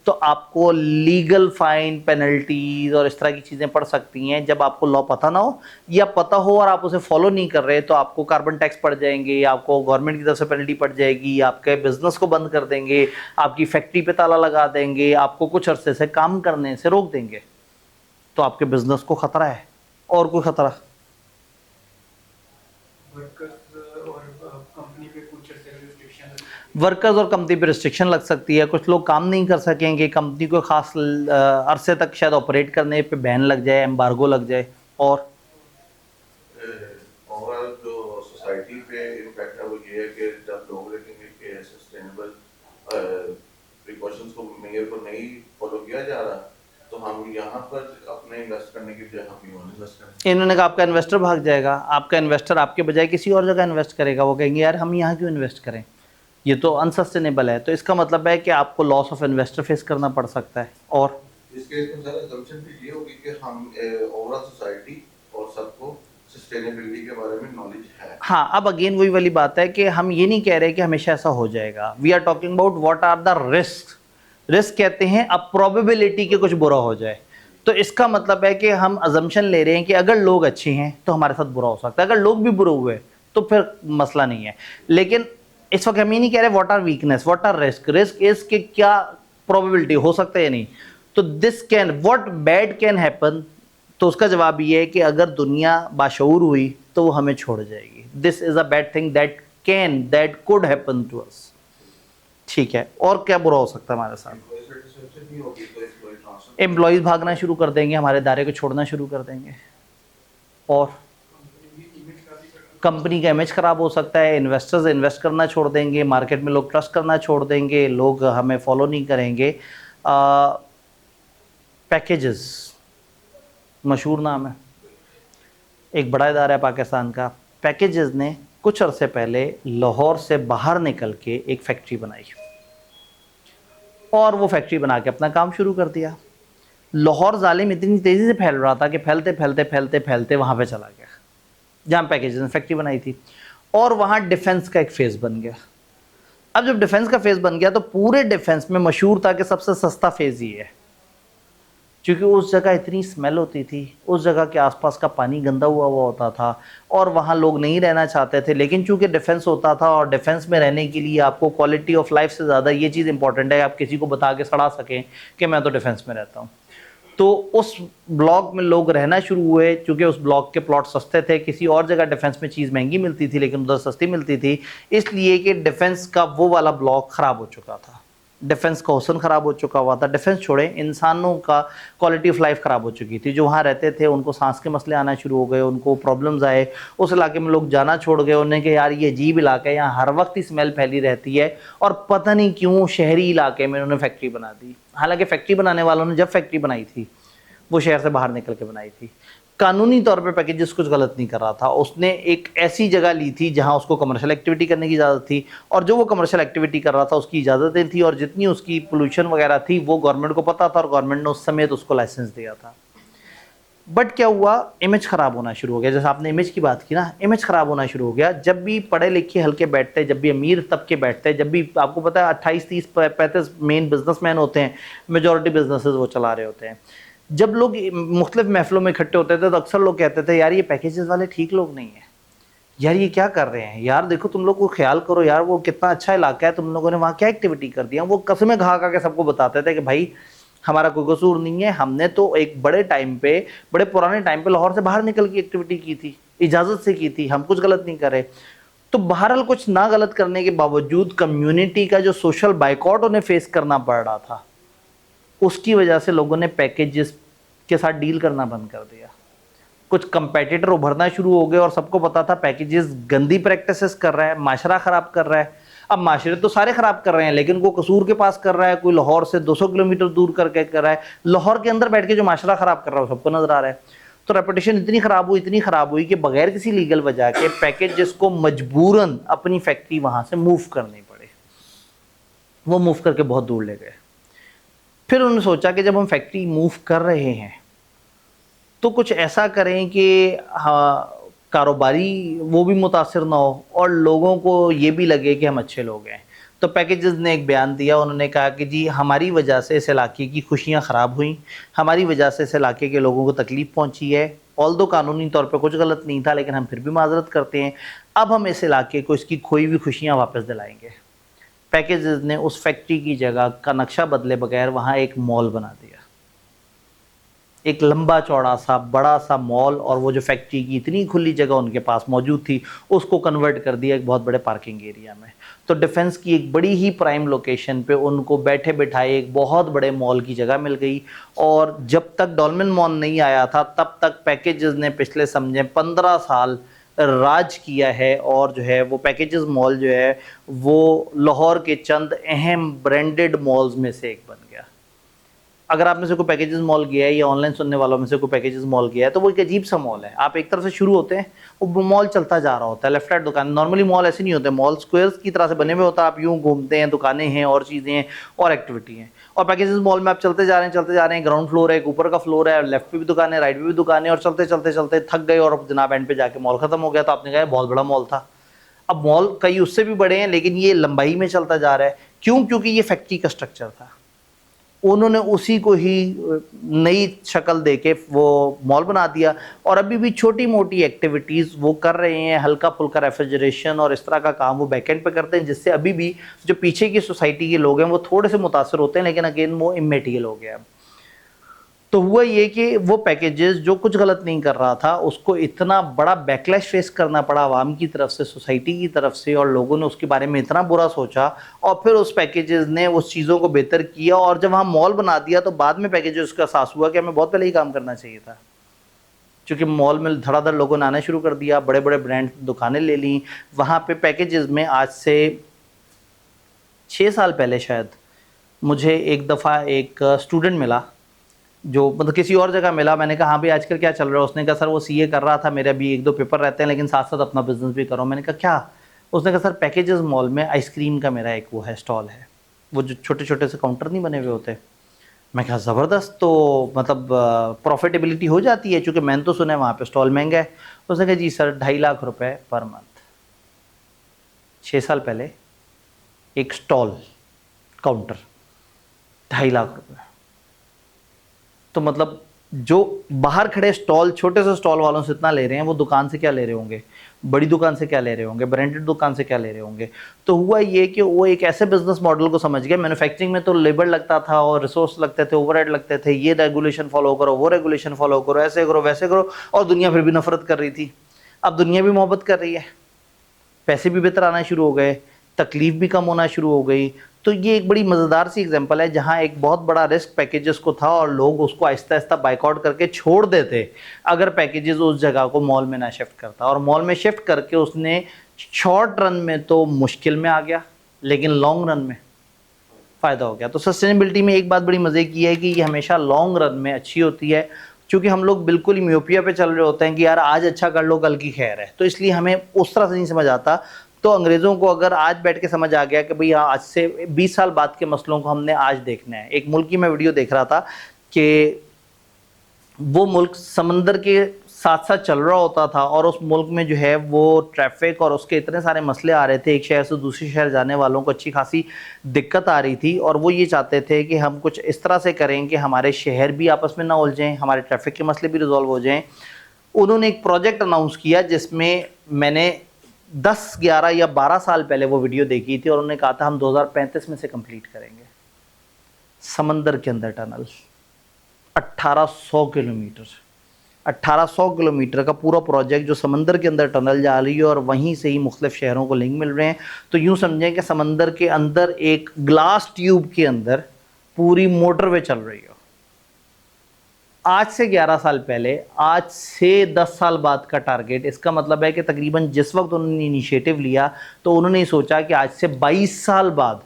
तो आपको लीगल फाइन, पेनल्टीज और इस तरह की चीज़ें पड़ सकती हैं जब आपको लॉ पता ना हो, या पता हो और आप उसे फॉलो नहीं कर रहे, तो आपको कार्बन टैक्स पड़ जाएंगे, आपको गवर्नमेंट की तरफ से पेनल्टी पड़ जाएगी, आपके बिजनेस को बंद कर देंगे, आपकी फैक्ट्री पे ताला लगा देंगे, आपको कुछ अरसे से काम करने से रोक देंगे। तो आपके बिजनेस को खतरा है। और कोई खतरा? वर्कर्स और कंपनी पे रिस्ट्रिक्शन लग सकती है, कुछ लोग काम नहीं कर सकेंगे, कंपनी को खास अरसे तक शायद ऑपरेट करने पे बैन लग जाए, एम्बार्गो लग जाए। और ओवरऑल जो सोसाइटी पे इम्पैक्ट है वो ये है कि जब लोग देखेंगे कि सस्टेनेबल प्रिकॉशंस को मेजर को नहीं फॉलो किया जा रहा, तो हम यहाँ पर अपने इन्वेस्ट करने की बजाय हम यहाँ इन्वेस्ट करें। इन्होंने कहा आपका इन्वेस्टर भाग जाएगा, आपका इन्वेस्टर आपके बजाय किसी और जगह इन्वेस्ट करेगा, वो कहेंगे यार हम यहाँ क्यों इन्वेस्ट करें, ये तो अनसस्टेनेबल है। तो इसका मतलब है कि आपको लॉस ऑफ इन्वेस्टर फेस करना पड़ सकता है। और इस केस में सर असम्पशन भी ये होगी कि हम ओवरऑल सोसाइटी और सबको सस्टेनेबिलिटी के बारे में नॉलेज है। हाँ, अब अगेन वही वाली बात है कि हम ये नहीं कह रहे कि हमेशा ऐसा हो जाएगा। We are talking about what are the risk. Risk कहते हैं अब प्रोबेबिलिटी के कुछ बुरा हो जाए। तो इसका मतलब है कि हम अजम्पशन ले रहे हैं कि अगर लोग अच्छे हैं तो हमारे साथ बुरा हो सकता है, अगर लोग भी बुरे हुए तो फिर मसला नहीं है। लेकिन इस वक्त हम ये नहीं कह रहे what are weakness, what are risk. Risk is कि क्या प्रोबेबिलिटी हो सकता है या नहीं। तो this can, what bad can happen, तो उसका जवाब ये है कि अगर दुनिया बाशऊर हुई तो वो हमें छोड़ जाएगी। This is a bad thing that can, that could happen to us. ठीक है, और क्या बुरा हो सकता है हमारे साथ? एम्प्लॉयज भागना शुरू कर देंगे, हमारे दायरे को छोड़ना शुरू कर देंगे, और कंपनी का इमेज खराब हो सकता है, इन्वेस्टर्स इन्वेस्ट करना छोड़ देंगे, मार्केट में लोग ट्रस्ट करना छोड़ देंगे, लोग हमें फॉलो नहीं करेंगे। पैकेजेस मशहूर नाम है, एक बड़ा इदारा है पाकिस्तान का। पैकेजेस ने कुछ अरसे पहले लाहौर से बाहर निकल के एक फैक्ट्री बनाई और वो फैक्ट्री बना के अपना काम शुरू कर दिया। लाहौर जालिम इतनी तेज़ी से फैल रहा था कि फैलते फैलते फैलते फैलते वहाँ पे चला गया जहाँ पैकेजेस ने फैक्ट्री बनाई थी, और वहाँ डिफेंस का एक फेज़ बन गया। अब जब डिफेंस का फेज़ बन गया तो पूरे डिफेंस में मशहूर था कि सबसे सस्ता फेज़ ये है, क्योंकि उस जगह इतनी स्मेल होती थी, उस जगह के आसपास का पानी गंदा हुआ होता था और वहाँ लोग नहीं रहना चाहते थे। लेकिन चूंकि डिफेंस होता था और डिफेंस में रहने के लिए आपको क्वालिटी ऑफ लाइफ से ज़्यादा ये चीज़ इंपॉर्टेंट है, आप किसी को बता के सड़ा सकें कि मैं तो डिफेंस में रहता हूँ। तो उस ब्लॉक में लोग रहना शुरू हुए, चूँकि उस ब्लॉक के प्लॉट सस्ते थे, किसी और जगह डिफेंस में चीज़ महंगी मिलती थी लेकिन उधर सस्ती मिलती थी, इसलिए कि डिफेंस का वो वाला ब्लॉक ख़राब हो चुका था, डिफेंस का हुस्न ख़राब हो चुका हुआ था। डिफेंस छोड़े, इंसानों का क्वालिटी ऑफ लाइफ ख़राब हो चुकी थी। जो वहाँ रहते थे उनको सांस के मसले आना शुरू हो गए, उनको प्रॉब्लम्स आए, उस इलाके में लोग जाना छोड़ गए। उन्हें कि यार ये अजीब इलाका है, यहाँ हर वक्त ही स्मेल फैली रहती है, और पता नहीं क्यों शहरी इलाके में उन्होंने फैक्ट्री बना दी। हालांकि फैक्ट्री बनाने वालों ने जब फैक्ट्री बनाई थी वो शहर से बाहर निकल के बनाई थी। कानूनी तौर पे पैकेजेस कुछ गलत नहीं कर रहा था, उसने एक ऐसी जगह ली थी जहां उसको कमर्शियल एक्टिविटी करने की इजाज़त थी, और जो वो कमर्शियल एक्टिविटी कर रहा था उसकी इजाज़तें थी, और जितनी उसकी पोल्यूशन वगैरह थी वो गवर्नमेंट को पता था और गवर्नमेंट ने उस समय तो उसको लाइसेंस दिया था। बट क्या हुआ, इमेज ख़राब होना शुरू हो गया। जैसे आपने इमेज की बात की ना, इमेज ख़राब होना शुरू हो गया। जब भी पढ़े लिखे हल्के बैठते हैं, जब भी अमीर तबके बैठते हैं, जब भी आपको पता है 28 30 35 मेन बिजनेसमैन होते हैं, मेजॉरिटी बिजनेसेस वो चला रहे होते हैं। जब लोग मुख्तलिफ महफिलों में इकट्ठे होते थे तो अक्सर लोग कहते थे यार ये पैकेजेस वाले ठीक लोग नहीं हैं, यार ये क्या कर रहे हैं, यार देखो तुम लोग को ख्याल करो यार, वो कितना अच्छा इलाका है, तुम लोगों ने वहाँ क्या एक्टिविटी कर दिया। वो कस्में खा खा के सबको बताते थे कि भाई हमारा कोई कसूर नहीं है, हमने तो एक बड़े टाइम पे, बड़े पुराने टाइम पे लाहौर से बाहर निकल के एक्टिविटी की थी, इजाज़त से की थी, हम कुछ गलत नहीं करे। तो बहरहाल कुछ ना गलत करने के बावजूद कम्युनिटी का जो सोशल बाइकॉट उन्हें फेस करना पड़ रहा था, उसकी वजह से लोगों ने पैकेजेस के साथ डील करना बंद कर दिया। कुछ कंपेटिटर उभरना शुरू हो गए और सबको पता था पैकेजेस गंदी प्रैक्टिसेस कर रहा है, माशरा ख़राब कर रहा है। अब माशरे तो सारे ख़राब कर रहे हैं, लेकिन कोई कसूर के पास कर रहा है, कोई लाहौर से 200 किलोमीटर दूर करके कर रहा है, लाहौर के अंदर बैठ के जो माशरा ख़राब कर रहा है वो सबको नज़र आ रहा है। तो रेपुटेशन इतनी ख़राब हुई कि बगैर किसी लीगल वजह के पैकेजेस को मजबूरन अपनी फैक्ट्री वहाँ से मूव करनी पड़े। वो मूव करके बहुत दूर ले गए। फिर उन्होंने सोचा कि जब हम फैक्ट्री मूव कर रहे हैं तो कुछ ऐसा करें कि हाँ, कारोबारी वो भी मुतासिर ना हो और लोगों को ये भी लगे कि हम अच्छे लोग हैं। तो पैकेजेस ने एक बयान दिया, उन्होंने कहा कि जी हमारी वजह से इस इलाके की खुशियाँ ख़राब हुई, हमारी वजह से इस इलाके के लोगों को तकलीफ़ पहुँची है। ऑल्दो कानूनी तौर पे कुछ गलत नहीं था, लेकिन हम फिर भी माजरत करते हैं। अब हम इस इलाके को इसकी खोई हुई खुशियाँ वापस दिलाएंगे। पैकेजेस ने उस फैक्ट्री की जगह का नक्शा बदले बगैर वहाँ एक मॉल बना दिया, एक लंबा चौड़ा सा बड़ा सा मॉल, और वो जो फैक्ट्री की इतनी खुली जगह उनके पास मौजूद थी उसको कन्वर्ट कर दिया एक बहुत बड़े पार्किंग एरिया में। तो डिफेंस की एक बड़ी ही प्राइम लोकेशन पे उनको बैठे बिठाए एक बहुत बड़े मॉल की जगह मिल गई। और जब तक डॉल्मेन मॉल नहीं आया था तब तक पैकेजेस ने पिछले समझे 15 साल राज किया है, और जो है वो पैकेजेस मॉल जो है वो लाहौर के चंद अहम ब्रांडेड मॉल्स में से एक बन गया। अगर आप में से कोई पैकेजेस मॉल गया है या ऑनलाइन सुनने वालों में से कोई पैकेजेस मॉल गया है तो वो एक अजीब सा मॉल है। आप एक तरफ से शुरू होते हैं, वो मॉल चलता जा रहा होता है, लेफ्ट राइट दुकान। नॉर्मली मॉल ऐसे नहीं होते, मॉल स्क्वायर्स की तरह से बने हुए होता है, आप यूँ घूमते हैं, दुकानें हैं और चीज़ें हैं और एक्टिविटी हैं। और पैकेजेस मॉल में आप चलते जा रहे हैं, ग्राउंड फ्लोर है, एक ऊपर का फ्लोर है, लेफ्ट पे भी दुकान है, राइट पे भी दुकान है, और चलते चलते चलते थक गए और जनाब एंड पे जाके मॉल खत्म हो गया। तो आपने कहा बहुत बड़ा मॉल था। अब मॉल कई उससे भी बड़े हैं, लेकिन ये लंबाई में चलता जा रहा है। क्यों? क्योंकि ये फैक्ट्री का स्ट्रक्चर था, उन्होंने उसी को ही नई शक्ल देके वो मॉल बना दिया। और अभी भी छोटी मोटी एक्टिविटीज़ वो कर रहे हैं, हल्का फुल्का रेफ्रिजरेशन और इस तरह का काम वो बैकएंड पे करते हैं, जिससे अभी भी जो पीछे की सोसाइटी के लोग हैं वो थोड़े से मुतासर होते हैं, लेकिन अगेन वो इमेटीरियल हो गया। तो हुआ ये कि वो पैकेजेस जो कुछ गलत नहीं कर रहा था उसको इतना बड़ा बैकलैश फेस करना पड़ा आवाम की तरफ से, सोसाइटी की तरफ से, और लोगों ने उसके बारे में इतना बुरा सोचा और फिर उस पैकेजेस ने उस चीज़ों को बेहतर किया। और जब वहाँ मॉल बना दिया तो बाद में पैकेजेस का एहसास हुआ कि हमें बहुत पहले ही काम करना चाहिए था, क्योंकि मॉल में धड़ाधड़ लोगों ने आना शुरू कर दिया, बड़े बड़े ब्रांड दुकानें ले ली। वहाँ पे पैकेजेस में आज से 6 साल पहले शायद मुझे एक दफ़ा एक स्टूडेंट मिला, जो मतलब किसी और जगह मिला। मैंने कहा हाँ भाई आजकल क्या चल रहा है? उसने कहा सर वो सीए कर रहा था, मेरे अभी 1-2 पेपर रहते हैं, लेकिन साथ साथ अपना बिजनेस भी करो। मैंने कहा क्या? उसने कहा सर पैकेजेस मॉल में आइसक्रीम का मेरा एक वो है स्टॉल है, वो जो छोटे छोटे से काउंटर नहीं बने हुए होते। मैं कहा ज़बरदस्त, तो मतलब प्रॉफिटेबिलिटी हो जाती है? चूँकि मैंने तो सुना है वहाँ पर स्टॉल महंगा है। उसने कहा जी सर 2.5 लाख रुपये पर मंथ। 6 साल पहले एक स्टॉल काउंटर 2.5 लाख रुपये। तो मतलब जो बाहर खड़े स्टॉल, छोटे से स्टॉल वालों से इतना ले रहे हैं, वो दुकान से क्या ले रहे होंगे, बड़ी दुकान से क्या ले रहे होंगे, ब्रांडेड दुकान से क्या ले रहे होंगे। तो हुआ ये कि वो एक ऐसे बिजनेस मॉडल को समझ गया। मैन्युफैक्चरिंग में तो लेबर लगता था और रिसोर्स लगते थे, ओवरहेड लगते थे, ये रेगुलेशन फॉलो करो, वो रेगुलेशन फॉलो करो, ऐसे करो वैसे करो, और दुनिया फिर भी नफरत कर रही थी। अब दुनिया भी मोहब्बत कर रही है, पैसे भी बेहतर आना शुरू हो गए, तकलीफ भी कम होना शुरू हो गई। तो ये एक बड़ी मज़ेदार सी एग्जांपल है जहाँ एक बहुत बड़ा रिस्क पैकेजेस को था और लोग उसको आहिस्ता आहिस्ता बाइकआउट करके छोड़ देते अगर पैकेजेस उस जगह को मॉल में ना शिफ्ट करता। और मॉल में शिफ्ट करके उसने शॉर्ट रन में तो मुश्किल में आ गया, लेकिन लॉन्ग रन में फ़ायदा हो गया। तो सस्टेनेबिलिटी में एक बात बड़ी मज़े की है कि ये हमेशा लॉन्ग रन में अच्छी होती है, क्योंकि हम लोग बिल्कुल ही म्योपिया पे चल रहे होते हैं कि यार आज अच्छा कर लो कल की खैर है, तो इसलिए हमें उस तरह से नहीं समझ आता। तो अंग्रेज़ों को अगर आज बैठ के समझ आ गया कि भाई आज से 20 साल बाद के मसलों को हमने आज देखना है। एक मुल्क की मैं वीडियो देख रहा था कि वो मुल्क समंदर के साथ साथ चल रहा होता था और उस मुल्क में जो है वो ट्रैफिक और उसके इतने सारे मसले आ रहे थे, एक शहर से दूसरे शहर जाने वालों को अच्छी खासी दिक्कत आ रही थी, और वो ये चाहते थे कि हम कुछ इस तरह से करें कि हमारे शहर भी आपस में ना उलझें, हमारे ट्रैफिक के मसले भी रिजॉल्व हो जाएं। उन्होंने एक प्रोजेक्ट अनाउंस किया जिसमें मैंने 10, 11 या 12 साल पहले वो वीडियो देखी थी, और उन्होंने कहा था हम 2035 में से कंप्लीट करेंगे। समंदर के अंदर टनल 1800 किलोमीटर, 1800 किलोमीटर का पूरा प्रोजेक्ट जो समंदर के अंदर टनल जा रही है और वहीं से ही मुख्तलिफ शहरों को लिंक मिल रहे हैं। तो यूँ समझें कि समंदर के अंदर एक ग्लास ट्यूब के अंदर पूरी मोटरवे चल रही हो। आज से 11 साल पहले, आज से 10 साल बाद का टारगेट, इसका मतलब है कि तकरीबन जिस वक्त उन्होंने इनिशिएटिव लिया तो उन्होंने सोचा कि आज से 22 साल बाद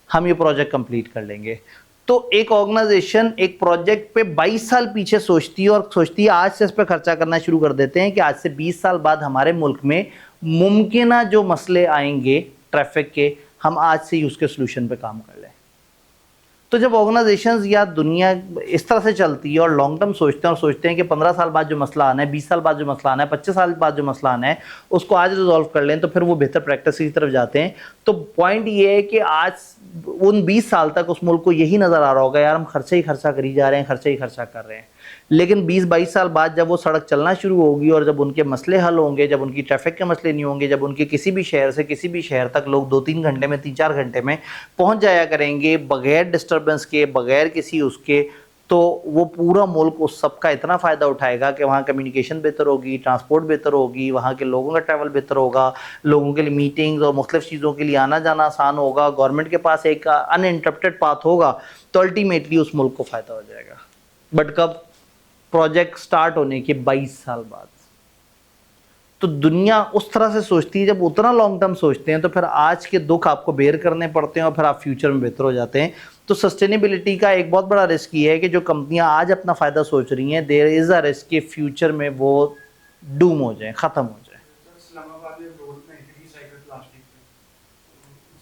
हम ये प्रोजेक्ट कंप्लीट कर लेंगे। तो एक ऑर्गेनाइजेशन एक प्रोजेक्ट पे 22 साल पीछे सोचती है और सोचती है आज से इस पर खर्चा करना शुरू कर देते हैं कि आज से 20 साल बाद हमारे मुल्क में मुमकिन जो मसले आएंगे ट्रैफिक के, हम आज से ही उसके सोल्यूशन पे काम कर लें। तो जब ऑर्गेनाइजेशंस या दुनिया इस तरह से चलती है और लॉन्ग टर्म सोचते हैं और सोचते हैं कि 15 साल बाद जो मसला आना है, 20 साल बाद जो मसला आना है, 25 साल बाद जो मसला आना है, उसको आज रिजॉल्व कर लें, तो फिर वो बेहतर प्रैक्टिस की तरफ जाते हैं। तो पॉइंट ये है कि आज उन 20 साल तक उस मुल्क को यही नज़र आ रहा होगा यार हम खर्चा ही खर्चा करी जा रहे हैं, खर्चा ही खर्चा कर रहे हैं। लेकिन 20-22 साल बाद जब वो सड़क चलना शुरू होगी और जब उनके मसले हल होंगे, जब उनकी ट्रैफिक के मसले नहीं होंगे, जब उनके किसी भी शहर से किसी भी शहर तक लोग 2-3 घंटे में, 3-4 घंटे में पहुंच जाया करेंगे बगैर डिस्टर्बेंस के, बगैर किसी उसके, तो वो पूरा मुल्क उस सब का इतना फ़ायदा उठाएगा कि वहाँ कम्युनिकेशन बेहतर होगी, ट्रांसपोर्ट बेहतर होगी, वहाँ के लोगों का ट्रैवल बेहतर होगा, लोगों के लिए मीटिंग्स और मुख्तलिफ चीज़ों के लिए आना जाना आसान होगा, गवर्नमेंट के पास एक अनइंटरप्टेड पाथ होगा, तो अल्टीमेटली उस मुल्क को फ़ायदा हो जाएगा। बट कब? प्रोजेक्ट स्टार्ट होने के 22 साल बाद। तो दुनिया उस तरह से सोचती है, जब उतना लॉन्ग टर्म सोचते हैं तो फिर आज के दुख आपको बेयर करने पड़ते हैं और फिर आप फ्यूचर में बेहतर हो जाते हैं। तो सस्टेनेबिलिटी का एक बहुत बड़ा रिस्क ये है कि जो कंपनियां आज अपना फ़ायदा सोच रही हैं, देयर इज़ अ रिस्क कि फ्यूचर में वो डूम हो जाए, ख़त्म हो जाए।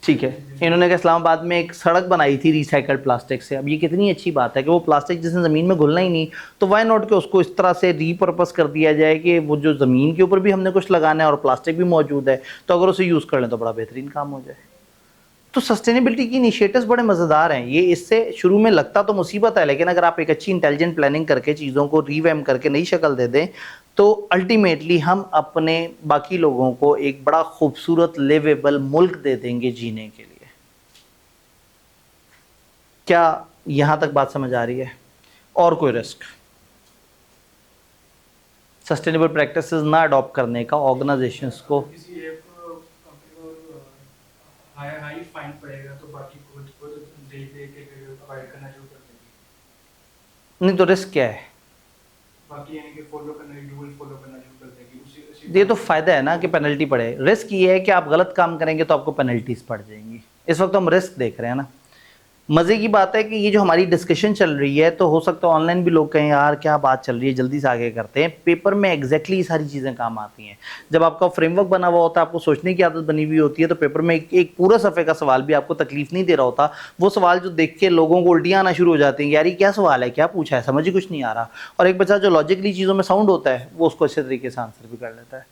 ठीक है, इन्होंने कहा इस्लामाबाद में एक सड़क बनाई थी रिसाइकल्ड प्लास्टिक से। अब ये कितनी अच्छी बात है कि वो प्लास्टिक जिसने ज़मीन में घुलना ही नहीं, तो वाई नॉट कि उसको इस तरह से रीपर्पस कर दिया जाए कि वो जो ज़मीन के ऊपर भी हमने कुछ लगाना है और प्लास्टिक भी मौजूद है, तो अगर उसे यूज़ कर लें तो बड़ा बेहतरीन काम हो जाए। तो सस्टेनेबिलिटी की इनिशिएटिव्स बड़े मज़ेदार हैं। ये इससे शुरू में लगता तो मुसीबत है, लेकिन अगर आप एक अच्छी इंटेलिजेंट प्लानिंग करके चीज़ों को रीवैम करके नई शक्ल दे दें, तो अल्टीमेटली हम अपने बाकी लोगों को एक बड़ा खूबसूरत लिवेबल मुल्क दे देंगे जीने के लिए। क्या यहाँ तक बात समझ आ रही है? और कोई रिस्क सस्टेनेबल प्रैक्टिसेस ना अडॉप्ट करने का ऑर्गेनाइजेशंस को? हाई फाइन पड़ेगा तो बाकी खुद दे के अवॉइड करना शुरू कर देंगे। नहीं तो रिस्क क्या है? बाकी यानी कि फॉलो करना, रूल फॉलो करना शुरू कर देंगे। उसी ये तो फ़ायदा है ना कि पेनल्टी पड़े। रिस्क ये है कि आप गलत काम करेंगे तो आपको पेनल्टीज पड़ जाएंगी। इस वक्त हम रिस्क देख रहे हैं ना। मज़े की बात है कि ये जो हमारी डिस्कशन चल रही है, तो हो सकता है ऑनलाइन भी लोग कहें यार क्या बात चल रही है, जल्दी से आगे करते हैं। पेपर में एग्जैक्टली ये सारी चीज़ें काम आती हैं। जब आपका फ्रेमवर्क बना हुआ होता है, आपको सोचने की आदत बनी हुई होती है, तो पेपर में एक पूरा सफ़े का सवाल भी आपको तकलीफ नहीं दे रहा होता। वो सवाल जो देख के लोगों को उल्टियाँ आना शुरू हो जाती हैं, यार ये क्या सवाल है, क्या पूछा है, समझ ही कुछ नहीं आ रहा। और एक बच्चा जो लॉजिकली चीज़ों में साउंड होता है, वो उसको अच्छे तरीके से आंसर भी कर लेता है।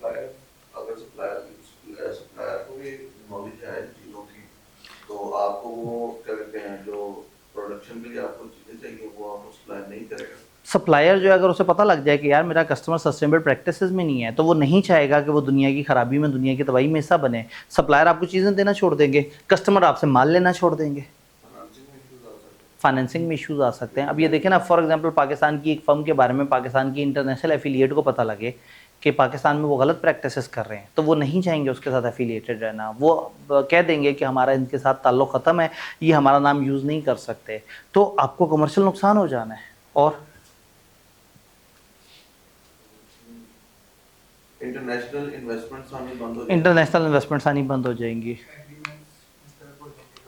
अगर सप्लायर को भी नॉलेज है चीज़ों की, तो आपको वो क्या कहते हैं, जो प्रोडक्शन के लिए आपको चीज़ें चाहिए वो आपको सप्लाई नहीं करेगा। सप्लायर जो है, अगर उसे पता लग जाए कि यार मेरा कस्टमर सस्टेनेबल प्रैक्टिसेस में नहीं है, तो वो नहीं चाहेगा कि वो दुनिया की खराबी में, दुनिया की तबाही में हिस्सा बने। सप्लायर आपको चीज़ें देना छोड़ देंगे, कस्टमर आपसे माल लेना छोड़ देंगे, फाइनेंसिंग में इश्यूज आ सकते हैं। अब ये देखें ना, फॉर एग्जांपल पाकिस्तान की एक फर्म के बारे में पाकिस्तान की इंटरनेशनल एफिलिएट को पता लगे कि पाकिस्तान में वो गलत प्रैक्टिसेस कर रहे हैं, तो वो नहीं चाहेंगे उसके साथ एफिलिएटेड रहना। वो कह देंगे कि हमारा इनके साथ ताल्लुक़ ख़त्म है, ये हमारा नाम यूज़ नहीं कर सकते। तो आपको कमर्शियल नुकसान हो जाना है और इंटरनेशनल इन्वेस्टमेंट्स आनी बंद हो जाएंगी,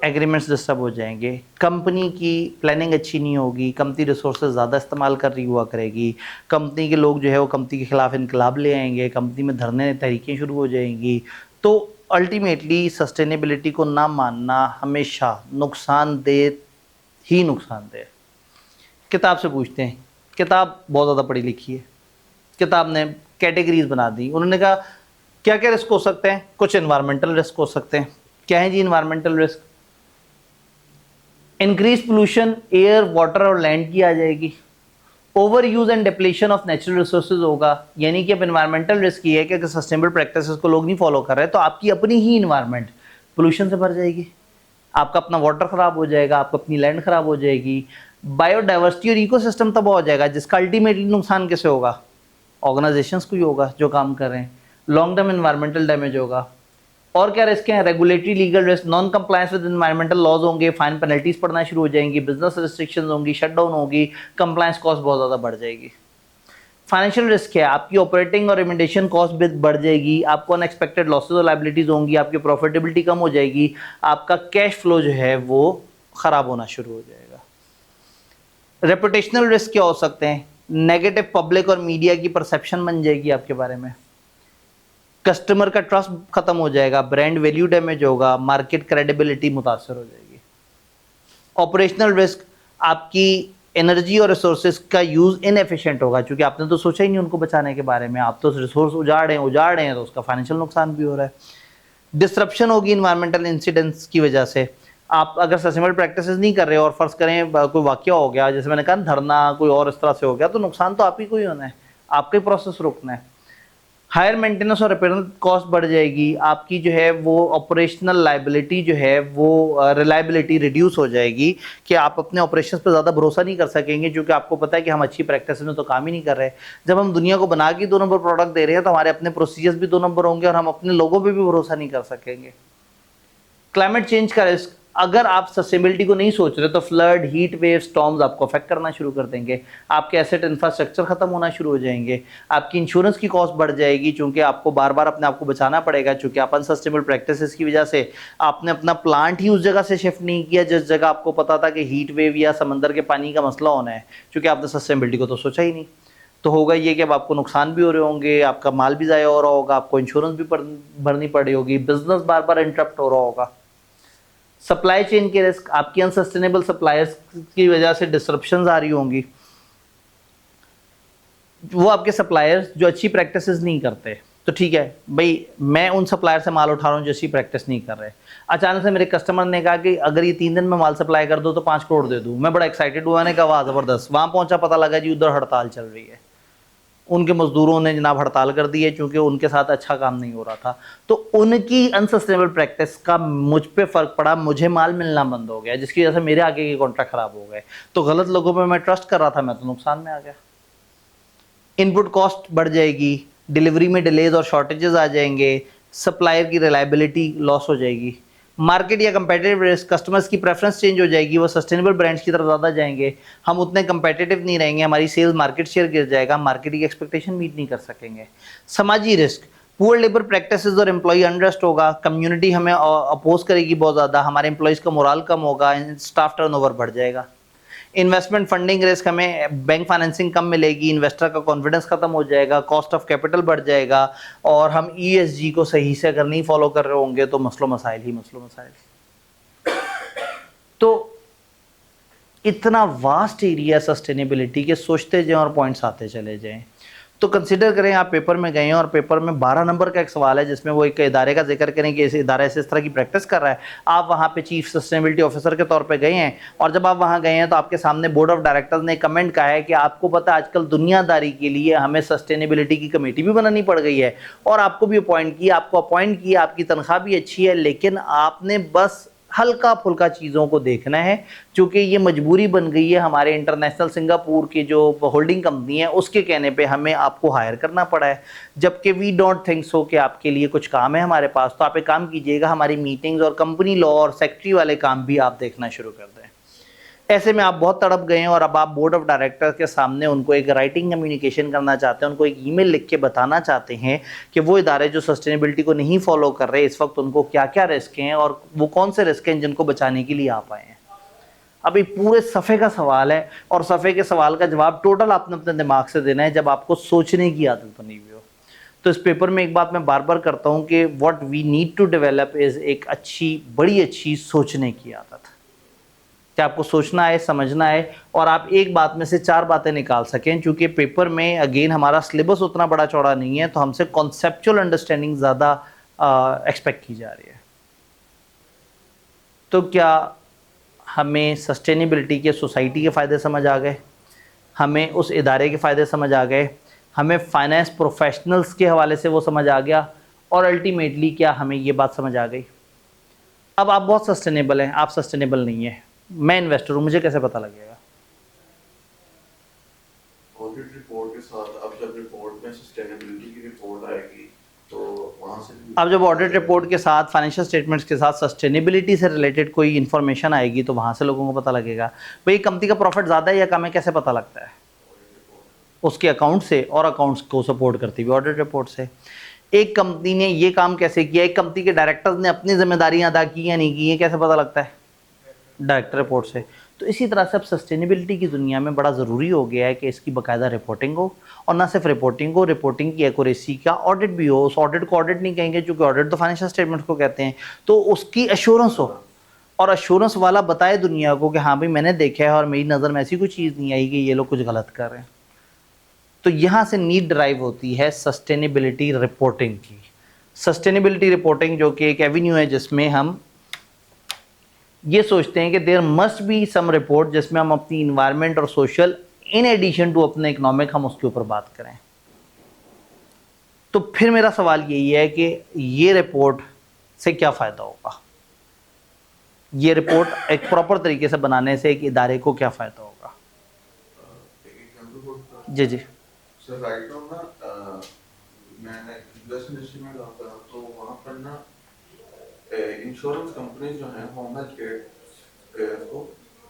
एग्रीमेंट्स डिस्टर्ब हो जाएंगे, कंपनी की प्लानिंग अच्छी नहीं होगी, कंपनी रिसोर्सेज ज़्यादा इस्तेमाल कर रही हुआ करेगी, कंपनी के लोग जो है वो कंपनी के ख़िलाफ़ इनकलाब ले आएंगे, कंपनी में धरने तहरीकें शुरू हो जाएंगी। तो अल्टीमेटली सस्टेनेबिलिटी को ना मानना हमेशा नुकसानदेह ही नुकसानदेह। किताब से पूछते हैं किताब बहुत ज़्यादा पढ़ी लिखी है, किताब ने कैटेगरीज बना दी। उन्होंने कहा क्या क्या रिस्क हो सकते हैं, कुछ एनवायरमेंटल रिस्क हो सकते हैं। क्या है जी environmental risk? Increase pollution air, water और लैंड की आ जाएगी। Over use and depletion of natural resources होगा, यानी कि अब एनवायरमेंटल रिस्क ये है कि अगर सस्टेनेबल प्रैक्टिसेस को लोग नहीं फॉलो कर रहे तो आपकी अपनी ही इन्वायरमेंट पोल्यूशन से भर जाएगी, आपका अपना वाटर खराब हो जाएगा, आपकी अपनी लैंड खराब हो जाएगी, बायोडाइवर्सिटी और इकोसिस्टम तबाह हो जाएगा, जिसका अल्टीमेटली नुकसान कैसे होगा? ऑर्गेनाइजेशंस को ही होगा जो काम कर रहे हैं। लॉन्ग टर्म एनवायरमेंटल डैमेज होगा। और क्या रिस्क हैं? Regulatory legal risk, non compliance with environmental laws होंगे, फाइन पेनल्टीज पड़ना शुरू हो जाएंगी, बिजनेस रिस्ट्रिक्शंस होंगी, शटडाउन होगी, कंप्लायंस कॉस्ट बहुत ज़्यादा बढ़ जाएगी। फाइनेंशियल रिस्क है, आपकी ऑपरेटिंग और रेमिडेशन कॉस्ट भी बढ़ जाएगी, आपको अनएक्सपेक्टेड लॉसेज और लायबिलिटीज होंगी, आपकी प्रॉफिटेबिलिटी कम हो जाएगी, आपका कैश फ्लो जो है वो खराब होना शुरू हो जाएगा। रेपुटेशनल रिस्क क्या हो सकते हैं? नेगेटिव पब्लिक और मीडिया की परसेप्शन बन जाएगी आपके बारे में, कस्टमर का ट्रस्ट खत्म हो जाएगा, ब्रांड वैल्यू डैमेज होगा, मार्केट क्रेडिबिलिटी मुतासर हो जाएगी। ऑपरेशनल रिस्क, आपकी एनर्जी और रिसोर्सेज का यूज इनएफिशिएंट होगा, क्योंकि आपने तो सोचा ही नहीं उनको बचाने के बारे में, आप तो रिसोर्स उजाड़ रहे हैं तो उसका फाइनेंशियल नुकसान भी हो रहा है। डिसरप्शन होगी इन्वायरमेंटल इंसिडेंट्स की वजह से। आप अगर सस्टेनेबल प्रैक्टिसेस नहीं कर रहे और फर्ज करें कोई वाकया हो गया, जैसे मैंने कहा धरना कोई और इस तरह से हो गया, तो नुकसान तो आप ही को ही होना है, आपका ही प्रोसेस रुकना है। हायर मेंटेनेंस और रिपेयर कॉस्ट बढ़ जाएगी, आपकी जो है वो ऑपरेशनल लाइबिलिटी जो है वो रिलायबिलिटी रिड्यूस हो जाएगी कि आप अपने ऑपरेशंस पे ज़्यादा भरोसा नहीं कर सकेंगे, क्योंकि आपको पता है कि हम अच्छी प्रैक्टिस में तो काम ही नहीं कर रहे। जब हम दुनिया को बना के 2 नंबर प्रोडक्ट दे रहे हैं तो हमारे अपने प्रोसीजर्स भी 2 नंबर होंगे और हम अपने लोगों पर भी भरोसा नहीं कर सकेंगे। क्लाइमेट चेंज का रिस्क, अगर आप सस्टेनेबिलिटी को नहीं सोच रहे तो फ्लड, हीट वेव, स्टॉर्म्स आपको अफेक्ट करना शुरू कर देंगे, आपके एसेट इंफ्रास्ट्रक्चर खत्म होना शुरू हो जाएंगे, आपकी इंश्योरेंस की कॉस्ट बढ़ जाएगी, क्योंकि आपको बार बार अपने आप को बचाना पड़ेगा, क्योंकि आप अनसस्टेनेबल प्रैक्टिसेस की वजह से आपने अपना प्लांट ही उस जगह से शिफ्ट नहीं किया जिस जगह आपको पता था कि हीट वेव या समंदर के पानी का मसला होना है, क्योंकि आपने सस्टेनेबिलिटी को तो सोचा ही नहीं। तो होगा ये कि अब आपको नुकसान भी हो रहे होंगे, आपका माल भी ज़ाया हो रहा होगा, आपको इंश्योरेंस भी भरनी पड़ी होगी, बिजनेस बार बार इंटरप्ट हो रहा होगा। सप्लाई चेन के रिस्क, आपकी अनसस्टेनेबल सप्लायर्स की वजह से डिसरप्शंस आ रही होंगी, वो आपके सप्लायर्स जो अच्छी प्रैक्टिसेस नहीं करते, तो ठीक है भाई मैं उन सप्लायर से माल उठा रहा हूँ जो अच्छी प्रैक्टिस नहीं कर रहे, अचानक से मेरे कस्टमर ने कहा कि अगर ये 3 दिन में माल सप्लाई कर दो तो 5 करोड़ दे दूँ। मैं बड़ा एक्साइटेड हुआ, मैंने कहा वाह ज़बरदस्त। वहाँ पहुँचा, पता लगा जी उधर हड़ताल चल रही है, उनके मजदूरों ने जनाब हड़ताल कर दी है क्योंकि उनके साथ अच्छा काम नहीं हो रहा था। तो उनकी अनसस्टेनेबल प्रैक्टिस का मुझ पे फ़र्क पड़ा, मुझे माल मिलना बंद हो गया, जिसकी वजह से मेरे आगे के कॉन्ट्रैक्ट ख़राब हो गए। तो गलत लोगों पे मैं ट्रस्ट कर रहा था, मैं तो नुकसान में आ गया। इनपुट कॉस्ट बढ़ जाएगी, डिलीवरी में डिलेज और शॉर्टेजेस आ जाएंगे, सप्लायर की रिलायबिलिटी लॉस हो जाएगी। मार्केट या कंपेटिटिव रिस्क, कस्टमर्स की प्रेफरेंस चेंज हो जाएगी, वो सस्टेनेबल ब्रांड्स की तरफ ज़्यादा जाएंगे, हम उतने कंपेटिटिव नहीं रहेंगे, हमारी सेल्स मार्केट शेयर गिर जाएगा, मार्केट की एक्सपेक्टेशन मीट नहीं कर सकेंगे। समाजी रिस्क, पुअर लेबर प्रैक्टिसेस और एम्प्लॉय अनरेस्ट होगा, कम्युनिटी हमें अपोज करेगी बहुत ज़्यादा, हमारे एम्प्लॉयज़ का मोरल कम होगा, स्टाफ टर्नओवर बढ़ जाएगा। इन्वेस्टमेंट फंडिंग रिस्क, हमें बैंक फाइनेंसिंग कम मिलेगी, इन्वेस्टर का कॉन्फिडेंस खत्म हो जाएगा, कॉस्ट ऑफ कैपिटल बढ़ जाएगा, और हम ESG को सही से अगर नहीं फॉलो कर रहे होंगे तो मसलो मसाइल ही मसलो मसाइल। तो इतना वास्ट एरिया सस्टेनेबिलिटी के, सोचते जाएं और पॉइंट्स आते चले जाएं। तो कंसिडर करें आप पेपर में गए हैं और पेपर में 12 नंबर का एक सवाल है जिसमें वो एक इदारे का जिक्र करें कि इस इदारा इस तरह की प्रैक्टिस कर रहा है, आप वहाँ पे चीफ सस्टेनेबिलिटी ऑफिसर के तौर पे गए हैं, और जब आप वहाँ गए हैं तो आपके सामने बोर्ड ऑफ डायरेक्टर्स ने कमेंट कहा है कि आपको पता है आजकल दुनियादारी के लिए हमें सस्टेनेबिलिटी की कमेटी भी बनानी पड़ गई है, और आपको भी अपॉइंट किया, आपकी तनख्वाह भी अच्छी है, लेकिन आपने बस हल्का फुल्का चीज़ों को देखना है, क्योंकि ये मजबूरी बन गई है, हमारे इंटरनेशनल सिंगापुर की जो होल्डिंग कंपनी है उसके कहने पे हमें आपको हायर करना पड़ा है, जबकि वी डोंट थिंक सो कि आपके लिए कुछ काम है हमारे पास। तो आप एक काम कीजिएगा, हमारी मीटिंग्स और कंपनी लॉ और सेक्रेटरी वाले काम भी आप देखना शुरू कर दें। ऐसे में आप बहुत तड़प गए हैं और अब आप बोर्ड ऑफ डायरेक्टर्स के सामने उनको एक राइटिंग कम्युनिकेशन करना चाहते हैं, उनको एक ईमेल लिख के बताना चाहते हैं कि वो इदारे जो सस्टेनेबिलिटी को नहीं फॉलो कर रहे इस वक्त उनको क्या क्या रिस्क हैं और वो कौन से रिस्क हैं जिनको बचाने के लिए आप आए हैं। अभी पूरे सफ़े का सवाल है और सफ़े के सवाल का जवाब टोटल आपने अपने दिमाग से देना है जब आपको सोचने की आदत बनी हुई हो। तो इस पेपर में एक बात मैं बार बार करता हूँ कि what we need to develop is एक अच्छी, बड़ी अच्छी सोचने की आदत। कि आपको सोचना है, समझना है और आप एक बात में से 4 बातें निकाल सकें। चूँकि पेपर में अगेन हमारा सिलेबस उतना बड़ा चौड़ा नहीं है, तो हमसे कॉन्सेप्चुअल अंडरस्टैंडिंग ज़्यादा एक्सपेक्ट की जा रही है। तो क्या हमें सस्टेनेबिलिटी के सोसाइटी के फ़ायदे समझ आ गए, हमें उस इदारे के फ़ायदे समझ आ गए, हमें फाइनेंस प्रोफेशनल्स के हवाले से वो समझ आ गया, और अल्टीमेटली क्या हमें ये बात समझ आ गई, अब आप बहुत सस्टेनेबल हैं, आप सस्टेनेबल नहीं है, मैं इन्वेस्टर हूँ, मुझे कैसे पता लगेगा? ऑडिट रिपोर्ट के साथ अब जब रिपोर्ट में सस्टेनेबिलिटी की रिपोर्ट आएगी तो वहाँ से अब जब ऑडिट रिपोर्ट के साथ फाइनेंशियल स्टेटमेंट्स के साथ सस्टेनेबिलिटी से रिलेटेड कोई इन्फॉर्मेशन आएगी तो वहाँ से लोगों को पता लगेगा। भाई कंपनी का प्रॉफिट ज़्यादा है या कम है, कैसे पता लगता है? उसके अकाउंट से, और अकाउंट्स को सपोर्ट करती हुई ऑडिट रिपोर्ट से। एक कंपनी ने ये काम कैसे किया, एक कंपनी के डायरेक्टर्स ने अपनी जिम्मेदारियां अदा की या नहीं की, ये कैसे पता लगता है? डायरेक्टर रिपोर्ट से। तो इसी तरह से अब सस्टेनेबिलिटी की दुनिया में बड़ा ज़रूरी हो गया है कि इसकी बाकायदा रिपोर्टिंग हो, और ना सिर्फ रिपोर्टिंग हो, रिपोर्टिंग की एक्यूरेसी का ऑडिट भी हो। उस ऑडिट को ऑडिट नहीं कहेंगे, क्योंकि ऑडिट तो फाइनेंशियल स्टेटमेंट को कहते हैं, तो उसकी एश्योरेंस हो, और एश्योरेंस वाला बताए दुनिया को कि हाँ भाई मैंने देखा है और मेरी नज़र में ऐसी कोई चीज़ नहीं आई कि ये लोग कुछ गलत कर रहे हैं। तो यहाँ से नीड ड्राइव होती है सस्टेनेबिलिटी रिपोर्टिंग की। सस्टेनेबिलिटी रिपोर्टिंग जो कि एक एवेन्यू है जिसमें हम ये सोचते हैं कि there must be some report जिसमें हम अपनी इन्वायरमेंट और सोशल इन एडिशन टू अपने इकोनॉमिक हम उसके ऊपर बात करें। तो फिर मेरा सवाल यही है कि ये रिपोर्ट से क्या फ़ायदा होगा, ये रिपोर्ट एक प्रॉपर तरीके से बनाने से एक इदारे को क्या फ़ायदा होगा? जी जी सर राइट नाउ ना मैंने यूएस इंडस्ट्री में काम करा तो वहाँ पर ना इंश्योरेंस कंपनी जो है होम हेल्थ केयर को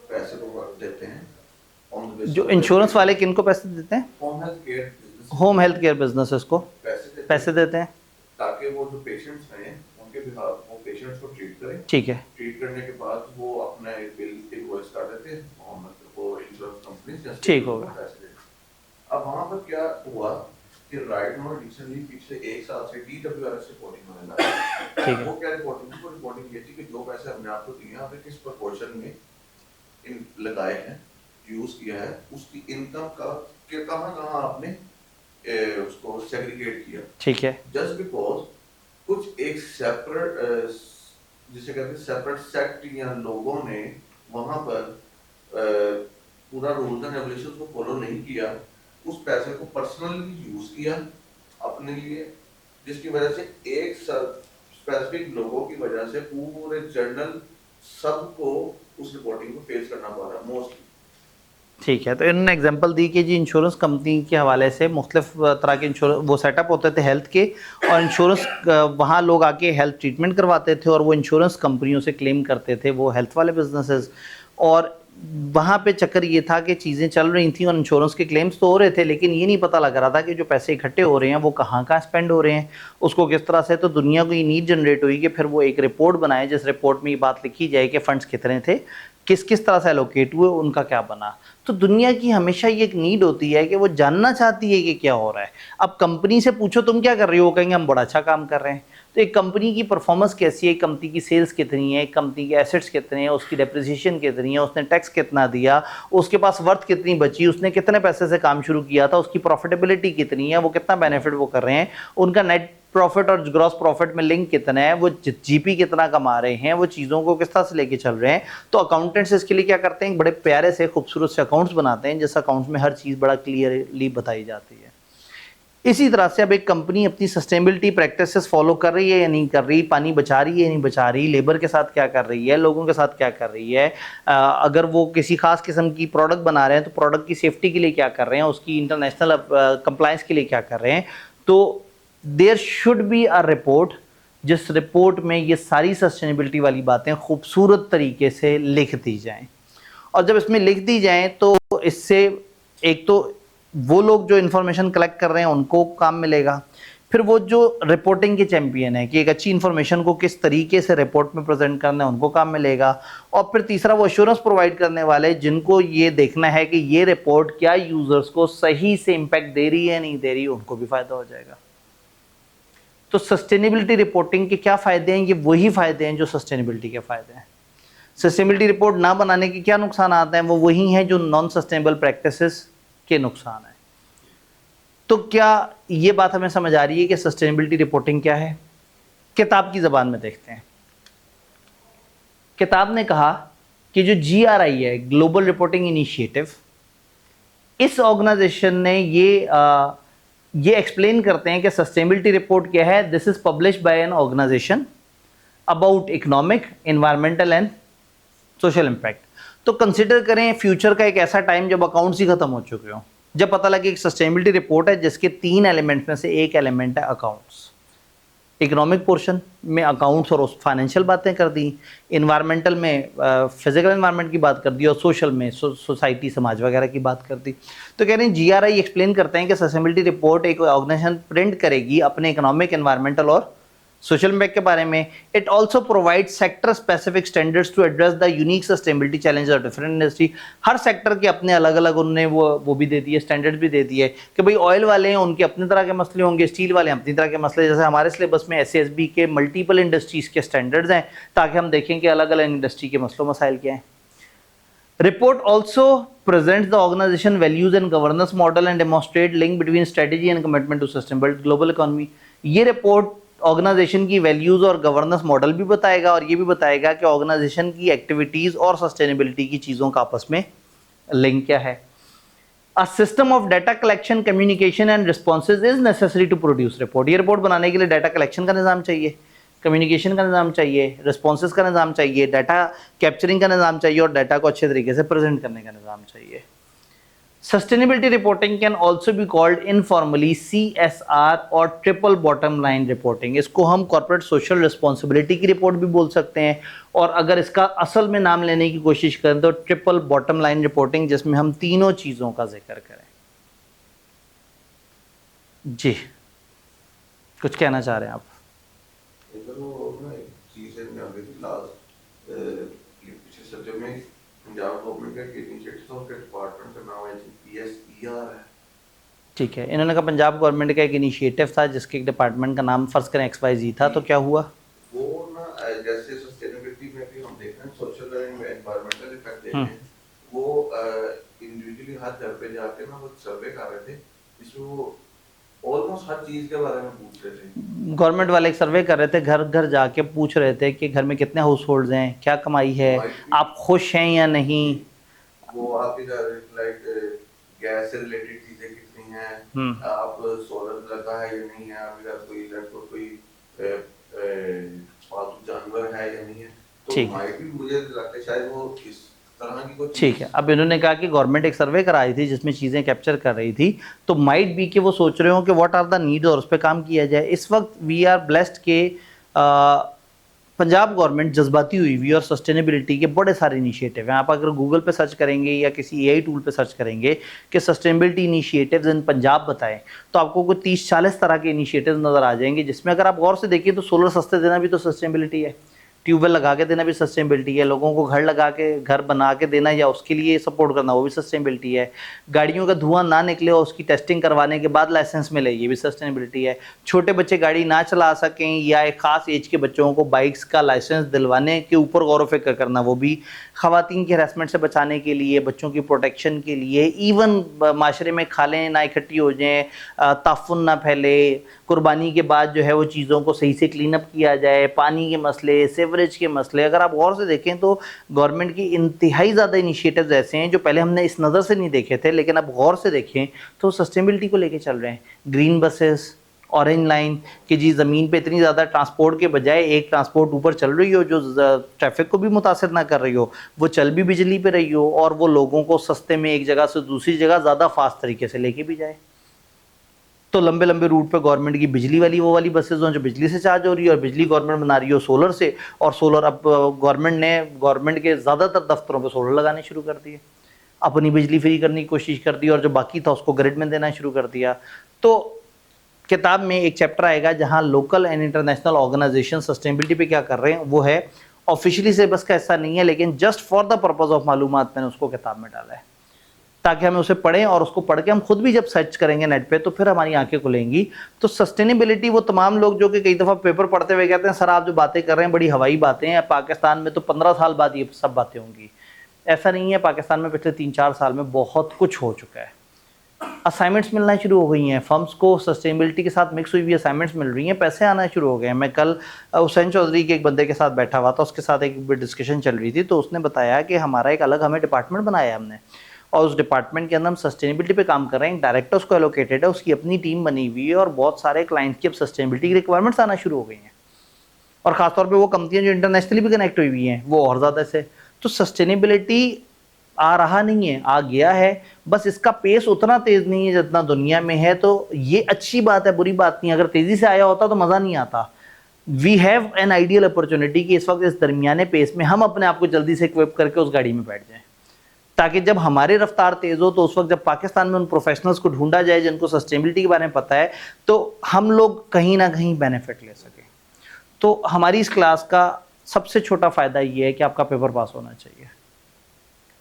पैसे को देते हैं ऑन द बेसिस। जो इंश्योरेंस वाले किनको पैसे देते हैं? होम हेल्थ केयर बिजनेसेस को पैसे देते हैं ताकि वो जो पेशेंट्स हैं उनके बिहाफ वो पेशेंट्स को ट्रीट करें। ठीक है। ट्रीट करने के बाद वो अपना एक बिल इनवॉइस कर देते हैं वो इंश्योरेंस कंपनी। ठीक होगा। अब वहाँ पर क्या हुआ कि राइट नाउ रिसेंटली पिछले 1 साल से DWRS रिपोर्टिंग होने लगा। ठीक है। वो क्या रिपोर्टिंग, वो रिपोर्टिंग ये थी कि जो पैसे हमने आपको दिए हैं आपने किस प्रोपोर्शन में इन लगाए हैं, यूज किया है, उसकी इनकम का कि कहाँ आपने उसको सेग्रीगेट किया। ठीक है। जस्ट बिकॉज कुछ एक सेपरेट जिसे कहते हैं सेपरेट सेक्ट या लोगों ने वहाँ पर पूरा रूल्स एंड रेगुलेशंस को फॉलो नहीं किया, उस पैसे को पर्सनली यूज किया अपने लिए, जिसकी वजह से एक स्पेसिफिक लोगों की वजह से पूरे जर्नल सबको उस रिपोर्टिंग को फेस करना पड़ रहा है मोस्टली। ठीक है। तो इन्होंने एग्जांपल दी कि जी इंश्योरेंस कंपनी के हवाले से मुख्तलिफ तरह के इंश्योरेंस वो सेटअप होते थे हेल्थ के, और इंश्योरेंस वहाँ लोग आके हेल्थ ट्रीटमेंट करवाते थे और वो इंश्योरेंस कंपनियों से क्लेम करते थे, वो हेल्थ वाले बिजनेसेस। और वहाँ पे चक्कर ये था कि चीज़ें चल रही थी और इंश्योरेंस के क्लेम्स तो हो रहे थे, लेकिन ये नहीं पता लग रहा था कि जो पैसे इकट्ठे हो रहे हैं वो कहाँ कहाँ स्पेंड हो रहे हैं, उसको किस तरह से। तो दुनिया को ये नीड जनरेट हुई कि फिर वो एक रिपोर्ट बनाए जिस रिपोर्ट में ये बात लिखी जाए कि फ़ंड्स कितने थे, किस किस तरह से एलोकेट हुए, उनका क्या बना। तो दुनिया की हमेशा ये एक नीड होती है कि वो जानना चाहती है कि क्या हो रहा है। अब कंपनी से पूछो तुम क्या कर रही हो, वो कहेंगे हम बड़ा अच्छा काम कर रहे हैं। तो एक कंपनी की परफॉर्मेंस कैसी है, कंपनी की सेल्स कितनी है, कंपनी के एसेट्स कितने हैं, उसकी डेप्रिसिएशन कितनी है, उसने टैक्स कितना दिया, उसके पास वर्थ कितनी बची, उसने कितने पैसे से काम शुरू किया था, उसकी प्रॉफिटेबिलिटी कितनी है, वो कितना बेनिफिट वो कर रहे हैं, उनका नेट प्रॉफिट और ग्रॉस प्रॉफिट में लिंक कितना है, वो जीपी कितना कमा रहे हैं, वो चीज़ों को किस तरह से लेके चल रहे हैं। तो अकाउंटेंट्स इसके लिए क्या करते हैं, बड़े प्यारे से खूबसूरत से अकाउंट्स बनाते हैं जिस अकाउंट्स में हर चीज़ बड़ा क्लियरली बताई जाती है। इसी तरह से अब एक कंपनी अपनी सस्टेनेबिलिटी प्रैक्टिसेस फॉलो कर रही है या नहीं कर रही, पानी बचा रही है या नहीं बचा रही, लेबर के साथ क्या कर रही है, लोगों के साथ क्या कर रही है, अगर वो किसी खास किस्म की प्रोडक्ट बना रहे हैं तो प्रोडक्ट की सेफ्टी के लिए क्या कर रहे हैं, उसकी इंटरनेशनल कंप्लायंस के लिए क्या कर रहे हैं। तो there should be a report जिस रिपोर्ट में ये सारी सस्टेनेबिलिटी वाली बातें खूबसूरत तरीके से लिख दी जाएँ। और जब इसमें लिख दी जाएँ तो इससे एक तो वो लोग जो इन्फॉर्मेशन कलेक्ट कर रहे हैं उनको काम मिलेगा, फिर वो जो रिपोर्टिंग के चैंपियन है कि एक अच्छी इन्फॉर्मेशन को किस तरीके से रिपोर्ट में प्रेजेंट करना है उनको काम मिलेगा, और फिर तीसरा वो एश्योरेंस प्रोवाइड करने वाले जिनको ये देखना है कि ये रिपोर्ट क्या यूज़र्स को सही से इम्पैक्ट दे रही है नहीं दे रही, उनको भी फ़ायदा हो जाएगा। तो सस्टेनेबिलिटी रिपोर्टिंग के क्या फ़ायदे हैं, ये वही फ़ायदे हैं जो सस्टेनेबिलिटी के फ़ायदे हैं। सस्टेनेबिलिटी रिपोर्ट ना बनाने के क्या नुकसान आते हैं, वो वही हैं जो नॉन सस्टेनेबल प्रैक्टिसेस के नुकसान हैं। तो क्या ये बात हमें समझ आ रही है कि सस्टेनेबिलिटी रिपोर्टिंग क्या है? किताब की ज़बान में देखते हैं। किताब ने कहा कि जो GRI है, ग्लोबल रिपोर्टिंग इनिशिएटिव, इस ऑर्गेनाइजेशन ने ये एक्सप्लेन करते हैं कि सस्टेनेबिलिटी रिपोर्ट क्या है। This is published by an organization about economic, environmental and social impact. तो कंसिडर करें फ्यूचर का एक ऐसा टाइम जब अकाउंट्स ही खत्म हो चुके हों, जब पता लगे एक सस्टेनेबिलिटी रिपोर्ट है जिसके 3 एलिमेंट्स में से एक एलिमेंट है अकाउंट्स। इकोनॉमिक पोर्शन में अकाउंट्स और फाइनेंशियल बातें कर दी, इन्वायरमेंटल में फिजिकल एनवायरनमेंट की बात कर दी, और सोशल में सोसाइटी, समाज वगैरह की बात कर दी। तो कह रहे हैं GRI एक्सप्लेन करते हैं कि सस्टेनेबिलिटी रिपोर्ट एक ऑर्गेनाइजेशन प्रिंट करेगी अपने इकोनॉमिक, एनवायरमेंटल और सोशल इम्पैक्ट के बारे में। It also provide sector specific standards to address the unique sustainability challenge of different industry. हर सेक्टर के अपने अलग अलग उन्होंने वो भी दे दिए, स्टैंडर्ड्स भी दे दिए कि भाई ऑयल वाले हैं उनके अपने तरह के मसले होंगे, स्टील वाले अपनी तरह के मसले। जैसे हमारे सिलेबस में SASB के मल्टीपल इंडस्ट्रीज़ के स्टैंडर्ड्स हैं, ताकि हम देखें कि अलग अलग इंडस्ट्री के मसलों मसाइल क्या हैं। Report also presents the organization values and governance model and demonstrate link between strategy and commitment to sustainable global economy। ये रिपोर्ट ऑर्गेनाइजेशन की वैल्यूज और गवर्नेंस मॉडल भी बताएगा, और ये भी बताएगा कि ऑर्गेनाइजेशन की एक्टिविटीज और सस्टेनेबिलिटी की चीज़ों का आपस में लिंक क्या है। A system of data collection, communication and responses is necessary to produce report. ये रिपोर्ट बनाने के लिए डाटा कलेक्शन का निज़ाम चाहिए, कम्युनिकेशन का निज़ाम चाहिए, रिस्पॉन्सेज का निज़ाम चाहिए, डाटा कैप्चरिंग का निज़ाम चाहिए, और डाटा को अच्छे तरीके से प्रेजेंट करने का निज़ाम चाहिए। Sustainability reporting can also be called informally CSR और ट्रिपल बॉटम लाइन रिपोर्टिंग। इसको हम कॉर्पोरेट सोशल रिस्पॉन्सिबिलिटी की रिपोर्ट भी बोल सकते हैं, और अगर इसका असल में नाम लेने की कोशिश करें तो ट्रिपल बॉटम लाइन रिपोर्टिंग, जिसमें हम तीनों चीज़ों का जिक्र करें। जी, कुछ कहना चाह रहे हैं आप? इधर वो ना एक चीज़ है, मैं अभी लास्ट ये पीछे सब्जेक्ट में पंजाब गवर्नमेंट का इनिशिएटिव के डिपार्टमेंट का नाम है PSER है। ठीक है, इन्होंने कहा पंजाब गवर्नमेंट का एक इनिशिएटिव था जिसके एक डिपार्टमेंट का नाम फर्ज करें XYZ था, तो क्या हुआ? वो ना जैसे सस्टेनेबिलिटी में भी हम देख रहे हैं, सोशल एंड एनवायरमेंटल इफेक्ट देख रहे हैं, वो इंडिविजुअली हर घर पे जाके ना वो सर्वे कर रहे थे, जिसमें वो ऑलमोस्ट हर चीज़ के बारे में पूछ रहे थे। गवर्नमेंट वाले एक सर्वे कर रहे थे, घर घर जाके पूछ रहे थे कि घर में कितने हाउस होल्ड्स हैं, क्या कमाई है, आप खुश हैं या नहीं। वो आपके घर लाइक गैस से रिलेटेड चीजें कितनी हैं, आप सोलर लगा है या नहीं है, आपके घर कोई पालतू जानवर है या नहीं है, तो माइट भी मुझे लगता है शायद वो इस तरह की कुछ। ठीक है, अब इन्होंने कहा कि गवर्नमेंट एक सर्वे कराई थी जिसमें चीज़ें कैप्चर कर रही थी, तो माइट बी कि वो सोच रहे हो कि व्हाट आर द नीड और उस पर काम किया जाए। इस वक्त वी आर ब्लेस्ड के पंजाब गवर्नमेंट जज्बाती हुई हुई और सस्टेनेबिलिटी के बड़े सारे इनिशिएटिव हैं। आप अगर गूगल पे सर्च करेंगे या किसी AI टूल पे सर्च करेंगे कि सस्टेनेबिलिटी इनिशिएटिव्स इन पंजाब बताएं, तो आपको कोई 30-40 तरह के इनिशिएटिव्स नज़र आ जाएंगे, जिसमें अगर आप गौर से देखिए तो सोलर सस्ते देना भी तो सस्टेनेबिलिटी है, ट्यूबवेल लगा के देना भी सस्टेनेबिलिटी है, लोगों को घर लगा के, घर बना के देना या उसके लिए सपोर्ट करना वो भी सस्टेनेबिलिटी है, गाड़ियों का धुआं ना निकले और उसकी टेस्टिंग करवाने के बाद लाइसेंस मिले ये भी सस्टेनेबिलिटी है, छोटे बच्चे गाड़ी ना चला सकें या एक ख़ास एज के बच्चों को बाइक्स का लाइसेंस दिलवाने के ऊपर गौर व फिक्र करना वो भी, ख़वातीन के हरासमेंट से बचाने के लिए, बच्चों की प्रोटेक्शन के लिए, इवन माशरे में खालें ना इकट्ठी हो जाएँ, ताफुन ना फैले, कुर्बानी के बाद जो है वो चीज़ों को सही से क्लीन अप किया जाए, पानी के मसले, सीवरेज के मसले। अगर आप गौर से देखें तो गवर्नमेंट की इंतहाई ज़्यादा इनिशिएटिव्स ऐसे हैं जो पहले हमने इस नज़र से नहीं देखे थे, लेकिन अब गौर से देखें तो सस्टेनेबिलिटी को लेके चल रहे हैं। ग्रीन बसेस, ऑरेंज लाइन कि जी ज़मीन पे इतनी ज़्यादा ट्रांसपोर्ट के बजाय एक ट्रांसपोर्ट ऊपर चल रही हो जो ट्रैफिक को भी मुतासिर ना कर रही हो, वो चल भी बिजली पे रही हो और वो लोगों को सस्ते में एक जगह से दूसरी जगह ज़्यादा फास्ट तरीके से लेके भी जाए। तो लंबे लंबे रूट पे गवर्नमेंट की बिजली वाली वो वाली बसेज हों जो बिजली से चार्ज हो रही है, और बिजली गवर्नमेंट बना रही हो सोलर से, और सोलर अब गवर्नमेंट के ज़्यादातर दफ्तरों पे सोलर लगाने शुरू कर दिए, अपनी बिजली फ्री करने की कोशिश कर दी और जो बाकी था उसको ग्रिड में देना शुरू कर दिया। तो किताब में एक चैप्टर आएगा जहाँ local and international organization sustainability पे क्या कर रहे हैं, वो है ऑफिशियली सिलेबस का हिस्सा नहीं है, लेकिन just for the purpose of मालूमात मैंने उसको किताब में डाला है। ताकि हमें उसे पढ़ें और उसको पढ़ के हम खुद भी जब सर्च करेंगे नेट पे तो फिर हमारी आंखें खुलेंगी। तो सस्टेनेबिलिटी, वो तमाम लोग जो कि कई दफ़ा पेपर पढ़ते हुए कहते हैं सर आप जो बातें कर रहे हैं बड़ी हवाई बातें हैं, पाकिस्तान में तो 15 साल बाद ये सब बातें होंगी। ऐसा नहीं है, पाकिस्तान में पिछले 3-4 साल में बहुत कुछ हो चुका है। असाइनमेंट्स मिलना शुरू हो गई हैं, फर्म्स को सस्टेनेबिलिटी के साथ मिक्स हुई हुई असाइनमेंट्स मिल रही हैं, पैसे आना शुरू हो गए हैं। मैं कल हुसैन चौधरी के एक बंदे के साथ बैठा हुआ था, उसके साथ एक डिस्कशन चल रही थी, तो उसने बताया कि हमारा एक अलग हमें डिपार्टमेंट बनाया है हमने, और उस डिपार्टमेंट के अंदर हम सस्टेनेबिलिटी पे काम कर रहे हैं। एक डायरेक्टर उसको एलोकेटेड है, उसकी अपनी टीम बनी हुई है और बहुत सारे क्लाइंट्स की अब सस्टेनेबिलिटी की रिक्वायरमेंट्स आना शुरू हो गई हैं। और ख़ासतौर पे वो कंपनियां जो इंटरनेशनली भी कनेक्ट हुई हुई हैं वो और ज़्यादा से। तो सस्टेनेबिलिटी आ रहा नहीं है, आ गया है, बस इसका पेस उतना तेज़ नहीं है जितना दुनिया में है। तो ये अच्छी बात है, बुरी बात नहीं। अगर तेज़ी से आया होता तो मज़ा नहीं आता। We have an ideal opportunity कि इस वक्त इस दरमियाने पेस में हम अपने आप को जल्दी से इक्विप करके उस गाड़ी में बैठ जाएं, ताकि जब हमारी रफ्तार तेज़ हो तो उस वक्त जब पाकिस्तान में उन प्रोफेशनल्स को ढूंढा जाए जिनको सस्टेनेबिलिटी के बारे में पता है, तो हम लोग कहीं ना कहीं बेनिफिट ले सकें। तो हमारी इस क्लास का सबसे छोटा फ़ायदा ये है कि आपका पेपर पास होना चाहिए।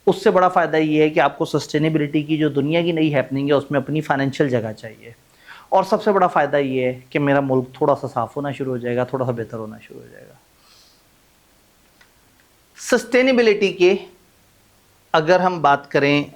उससे बड़ा फ़ायदा ये है कि आपको सस्टेनेबिलिटी की जो दुनिया की नई हैपनिंग है उसमें अपनी फाइनेंशियल जगह चाहिए। और सबसे बड़ा फ़ायदा ये है कि मेरा मुल्क थोड़ा सा साफ़ होना शुरू हो जाएगा, थोड़ा सा बेहतर होना शुरू हो जाएगा। सस्टेनेबिलिटी के अगर हम बात करें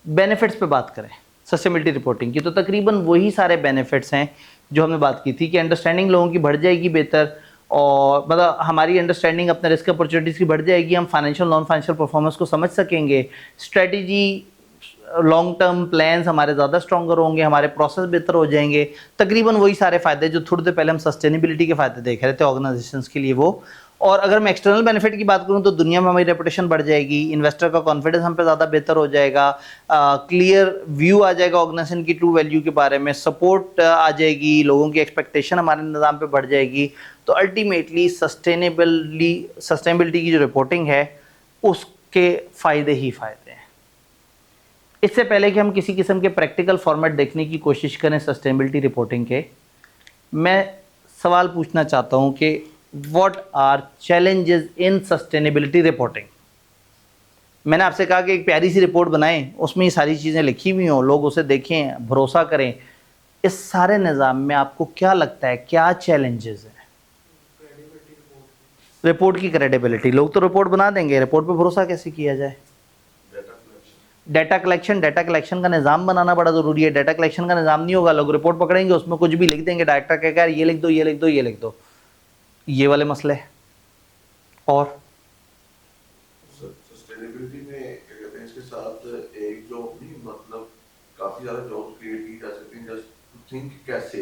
बेनिफिट्स पे बात करें सस्टेनेबिलिटी रिपोर्टिंग की, तो तकरीबन वही सारे बेनिफिट्स हैं जो हमने बात की थी कि अंडरस्टैंडिंग लोगों की बढ़ जाएगी बेहतर, और मतलब हमारी अंडरस्टैंडिंग अपने रिस्क अपॉर्चुनिटीज़ की बढ़ जाएगी, हम फाइनेंशियल नॉन फाइनेंशियल परफॉर्मेंस को समझ सकेंगे, स्ट्रेटजी लॉन्ग टर्म प्लान्स हमारे ज़्यादा स्ट्रॉन्गर होंगे, हमारे प्रोसेस बेहतर हो जाएंगे। तकरीबन वही सारे फ़ायदे जो थोड़ी देर पहले हम सस्टेनेबिलिटी के फ़ायदे देख रहे थे ऑर्गेनाइजेशंस के लिए वो। और अगर मैं एक्सटर्नल बेनिफिट की बात करूं तो दुनिया में हमारी रेपुटेशन बढ़ जाएगी, इन्वेस्टर का कॉन्फिडेंस हम पे ज़्यादा बेहतर हो जाएगा, क्लियर व्यू आ जाएगा ऑर्गेनाइजेशन की ट्रू वैल्यू के बारे में, सपोर्ट आ जाएगी, लोगों की एक्सपेक्टेशन हमारे निज़ाम पे बढ़ जाएगी। तो अल्टीमेटली सस्टेनेबिलिटी की जो रिपोर्टिंग है उसके फ़ायदे ही फ़ायदे हैं। इससे पहले कि हम किसी किस्म के प्रैक्टिकल फॉर्मेट देखने की कोशिश करें सस्टेनेबिलिटी रिपोर्टिंग के, मैं सवाल पूछना चाहता हूं कि what are challenges in sustainability reporting. मैंने आपसे कहा कि एक प्यारी सी रिपोर्ट बनाएं, उसमें ये सारी चीज़ें लिखी हुई हों, लोग उसे देखें, भरोसा करें। इस सारे निज़ाम में आपको क्या लगता है क्या चैलेंजेस हैं? रिपोर्ट की क्रेडिबिलिटी। लोग तो रिपोर्ट बना देंगे, रिपोर्ट पे भरोसा कैसे किया जाए? डाटा कलेक्शन का निज़ाम बनाना बड़ा ज़रूरी है। डाटा कलेक्शन का निज़ाम नहीं होगा, लोग रिपोर्ट पकड़ेंगे, उसमें कुछ भी लिख देंगे, डायरेक्टर कहेगा ये लिख दो, ये लिख दो, ये लिख दो, ये वाले मसले। और सस्टेनेबिलिटी में क्या कहते हैं, इसके साथ एक जॉब नहीं, मतलब काफ़ी ज़्यादा जॉब क्रिएट की जा सकती हैं। जस्ट टू थिंक कैसे,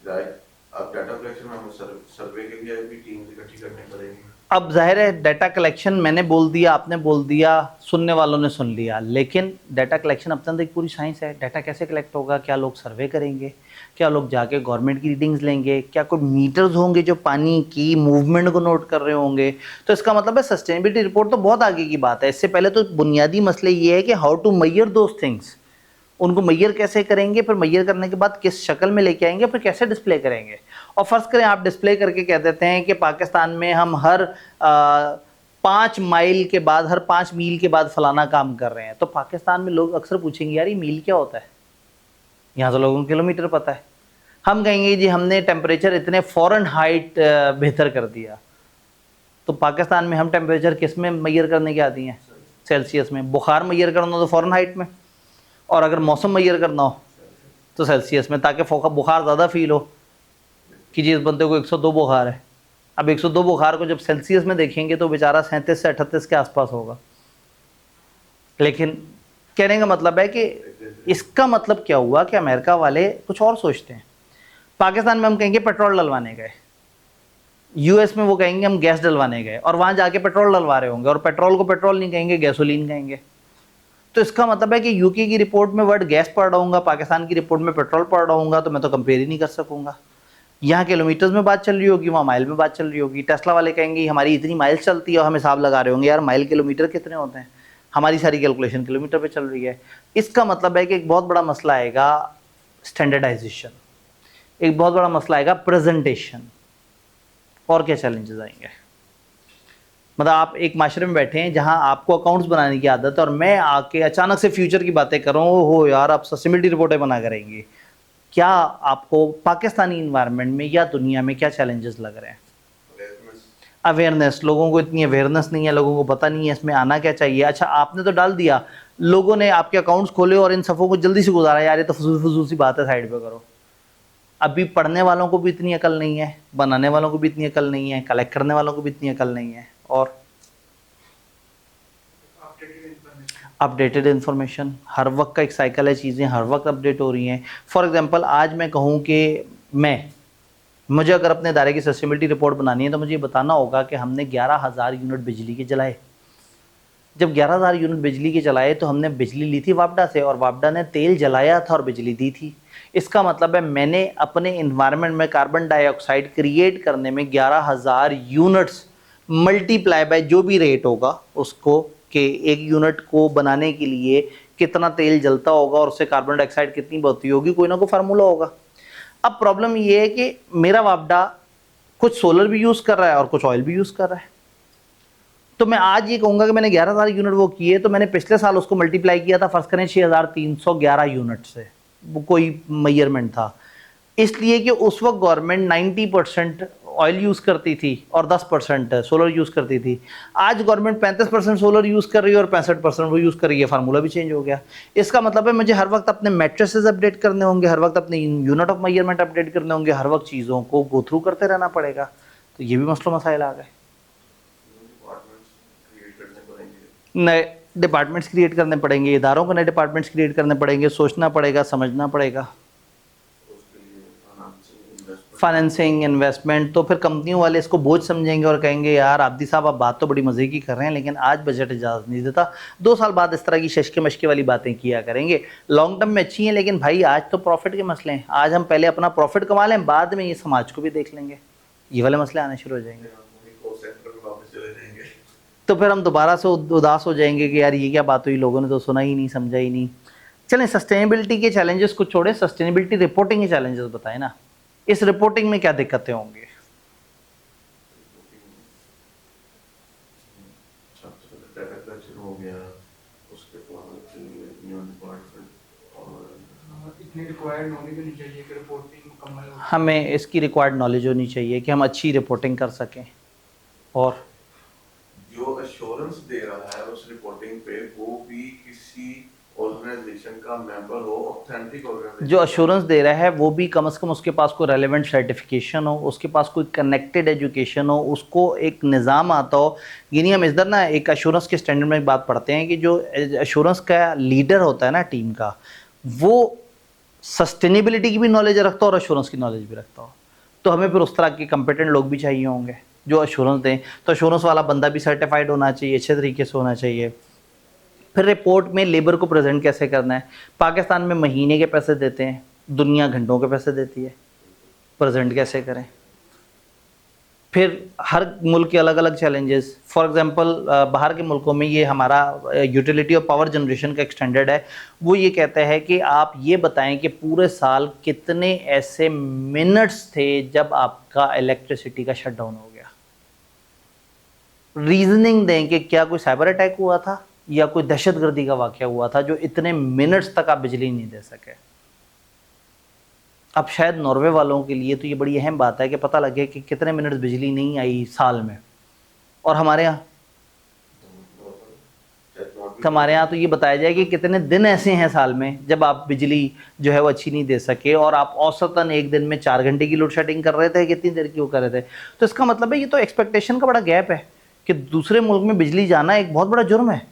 राइट, अब डाटा कलेक्शन में हमें सर्वे के लिए भी टीम्स इकट्ठी करनी पड़ेगी। अब जाहिर है डाटा कलेक्शन मैंने बोल दिया, आपने बोल दिया, सुनने वालों ने सुन लिया, लेकिन डाटा कलेक्शन अपने अंदर एक पूरी साइंस है। डाटा कैसे कलेक्ट होगा? क्या लोग सर्वे करेंगे? क्या लोग जाके गवर्नमेंट की रीडिंग्स लेंगे? क्या कोई मीटर्स होंगे जो पानी की मूवमेंट को नोट कर रहे होंगे? तो इसका मतलब है सस्टेनेबिलिटी रिपोर्ट तो बहुत आगे की बात है। इससे पहले तो बुनियादी मसले ये है कि how to measure those things, उनको मैयर कैसे करेंगे, फिर मैयर करने के बाद किस शक्ल में लेके आएंगे, फिर कैसे डिस्प्ले करेंगे। और फ़र्ज़ करें आप डिस्प्ले करके कह देते हैं कि पाकिस्तान में हम हर 5 माइल के बाद, हर 5 मील के बाद फलाना काम कर रहे हैं, तो पाकिस्तान में लोग अक्सर पूछेंगे यार ये मील क्या होता है? यहाँ तो लोगों को किलोमीटर पता है। हम कहेंगे जी हमने टेम्परेचर इतने फ़ारेनहाइट बेहतर कर दिया, तो पाकिस्तान में हम टेम्परेचर किस में मैयर करने के आती हैं? सेल्सियस में। बुखार मैयर करना तो फ़ारेनहाइट में, और अगर मौसम मैयर करना हो तो सेल्सियस में, ताकि बुखार ज़्यादा फील हो कि जी इस बंदे को 102 बुखार है। अब 102 बुखार को जब सेल्सियस में देखेंगे तो बेचारा 37 से 38 के आसपास होगा। लेकिन कहने का मतलब है कि इसका मतलब क्या हुआ कि अमेरिका वाले कुछ और सोचते हैं। पाकिस्तान में हम कहेंगे पेट्रोल डलवाने गए, यूएस में वो कहेंगे हम गैस डलवाने गए, और वहाँ जाके पेट्रोल डलवा रहे होंगे, और पेट्रोल को पेट्रोल नहीं कहेंगे, गैसोलीन कहेंगे। तो इसका मतलब है कि यूके की रिपोर्ट में वर्ड गैस पढ़ रहा हूँगा, पाकिस्तान की रिपोर्ट में पेट्रोल पढ़ रहा हूँगा, तो मैं तो कंपेयर ही नहीं कर सकूँगा। यहाँ किलोमीटर्स में बात चल रही होगी, वहाँ माइल में बात चल रही होगी। टेस्ला वाले कहेंगे हमारी इतनी माइल्स चलती है, और हम हिसाब लगा रहे होंगे यार माइल किलोमीटर कितने होते हैं, हमारी सारी कैलकुलेशन किलोमीटर पे चल रही है। इसका मतलब है कि एक बहुत बड़ा मसला आएगा स्टैंडर्डाइजेशन, एक बहुत बड़ा मसला आएगा प्रेजेंटेशन। और क्या चैलेंजेस आएंगे? मतलब आप एक माशरे में बैठे हैं जहां आपको अकाउंट्स बनाने की आदत है और मैं आके अचानक से फ्यूचर की बातें कर रहा हूँ, हो यार आप सस्टेनेबिलिटी रिपोर्टें बना करेंगे, क्या आपको पाकिस्तानी इन्वायरमेंट में या दुनिया में क्या चैलेंजेस लग रहे हैं? अवेयरनेस, लोगों को इतनी अवेयरनेस नहीं है, लोगों को पता नहीं है इसमें आना क्या चाहिए। अच्छा आपने तो डाल दिया, लोगों ने आपके अकाउंट्स खोले और इन सफ़ों को जल्दी से गुजारा, यार ये तो फजूल सी बात है, साइड पे करो। अभी पढ़ने वालों को भी इतनी अकल नहीं है, बनाने वालों को भी इतनी अकल नहीं है, कलेक्ट करने वालों को भी इतनी अकल नहीं है। और अपडेटेड इन्फॉर्मेशन, हर वक्त का एक साइकिल है, चीज़ें हर वक्त अपडेट हो रही हैं। फॉर एग्जांपल आज मैं कहूँ कि मुझे अगर अपने दायरे की सस्टेनेबिलिटी रिपोर्ट बनानी है तो मुझे ये बताना होगा कि हमने 11,000 यूनिट बिजली के जलाए। जब 11,000 यूनिट बिजली के जलाए तो हमने बिजली ली थी वापडा से, और वापडा ने तेल जलाया था और बिजली दी थी। इसका मतलब है मैंने अपने इन्वायरमेंट में कार्बन डाइऑक्साइड क्रिएट करने में 11,000 यूनिट्स मल्टीप्लाई बाय जो भी रेट होगा उसको, कि एक यूनिट को बनाने के लिए कितना तेल जलता होगा और उससे कार्बन डाइऑक्साइड कितनी बढ़ती होगी, कोई ना कोई फार्मूला होगा। अब प्रॉब्लम ये है कि मेरा वापडा कुछ सोलर भी यूज़ कर रहा है और कुछ ऑयल भी यूज़ कर रहा है। तो मैं आज ये कहूँगा कि मैंने 11,000 यूनिट वो किए, तो मैंने पिछले साल उसको मल्टीप्लाई किया था फ़र्ज़ करें 6,311 यूनिट से, वो कोई मेजरमेंट था। इसलिए कि उस वक्त गवर्नमेंट 90% ऑयल यूज़ करती थी और 10% सोलर यूज़ करती थी। आज गवर्नमेंट 35% सोलर यूज़ कर रही है और 65% वो यूज़ कर रही है, फार्मूला भी चेंज हो गया। इसका मतलब है मुझे हर वक्त अपने मैट्रिसेस अपडेट करने होंगे, हर वक्त अपने यूनिट ऑफ मेजरमेंट अपडेट करने होंगे, हर वक्त चीज़ों को गो थ्रू करते रहना पड़ेगा। तो ये भी मसला मसाइल आ गए। नए डिपार्टमेंट्स क्रिएट करने पड़ेंगे, इदारों को नए डिपार्टमेंट्स क्रिएट करने पड़ेंगे, सोचना पड़ेगा, समझना पड़ेगा, फाइनेंसिंग, इन्वेस्टमेंट। तो फिर कंपनियों वाले इसको बोझ समझेंगे और कहेंगे यार आब्दी साहब आप बात तो बड़ी मज़े की कर रहे हैं लेकिन आज बजट इजाज़त नहीं देता। 2 साल बाद इस तरह की शशके मशके वाली बातें किया करेंगे। लॉन्ग टर्म में अच्छी हैं लेकिन भाई आज तो प्रॉफिट के मसले हैं, आज हम पहले अपना प्रॉफिट कमा लें, बाद में ये समाज को भी देख लेंगे, ये वाले मसले आने शुरू हो जाएंगे। तो फिर हम दोबारा से उदास हो जाएंगे कि यार ये क्या बात हुई, लोगों ने तो सुना ही नहीं, समझा ही नहीं। चलें सस्टेनेबिलिटी के चैलेंजेस को छोड़े, सस्टेनेबिलिटी रिपोर्टिंग के चैलेंजेस बताएं ना, इस रिपोर्टिंग में क्या दिक्कतें होंगी? इतनी रिक्वायर्ड नॉलेज होनी चाहिए कि रिपोर्टिंग मुकम्मल हो। हमें इसकी रिक्वायर्ड नॉलेज होनी चाहिए कि हम अच्छी रिपोर्टिंग कर सकें, और जो अश्योरेंस दे रहा है उस रिपोर्टिंग पे वो भी किसी ऑर्गेनाइजेशन का मेंबर हो, ऑथेंटिक ऑर्गेनाइजेशन। जो अश्योरेंस दे रहा है वो भी कम से कम उसके पास कोई रेलेवेंट सर्टिफिकेशन हो, उसके पास कोई कनेक्टेड एजुकेशन हो, उसको एक निज़ाम आता हो। यानी हम इधर ना एक अश्योरेंस के स्टैंडर्ड में एक बात पढ़ते हैं कि जो अश्योरेंस का लीडर होता है ना टीम का, वो सस्टेनेबिलिटी की भी नॉलेज रखता हो और अश्योरेंस की नॉलेज भी रखता हो। तो हमें फिर उस तरह के कंपिटेंट लोग भी चाहिए होंगे जो अश्योरेंस दें। तो अश्योरेंस वाला बंदा भी सर्टिफाइड होना चाहिए, अच्छे तरीके से होना चाहिए। फिर रिपोर्ट में लेबर को प्रेजेंट कैसे करना है। पाकिस्तान में महीने के पैसे देते हैं, दुनिया घंटों के पैसे देती है, प्रेजेंट कैसे करें। फिर हर मुल्क के अलग अलग चैलेंजेस। फॉर एग्जांपल बाहर के मुल्कों में ये हमारा यूटिलिटी और पावर जनरेशन का एक स्टैंडर्ड है, वो ये कहता है कि आप ये बताएं कि पूरे साल कितने ऐसे मिनट्स थे जब आपका इलेक्ट्रिसिटी का शटडाउन हो गया। रीजनिंग दें कि क्या कोई साइबर अटैक हुआ था या कोई दहशतगर्दी का वाक़या हुआ था जो इतने मिनट्स तक आप बिजली नहीं दे सके। अब शायद नॉर्वे वालों के लिए तो ये बड़ी अहम बात है कि पता लगे कि कितने मिनट्स बिजली नहीं आई साल में, और हमारे यहाँ तो ये बताया जाए कि कितने दिन ऐसे हैं साल में जब आप बिजली जो है वो अच्छी नहीं दे सके, और आप औसतन एक दिन में 4 घंटे की लोड शेडिंग कर रहे थे, कितनी देर की वो कर रहे थे। तो इसका मतलब है ये तो एक्सपेक्टेशन का बड़ा गैप है कि दूसरे मुल्क में बिजली जाना एक बहुत बड़ा जुर्म है।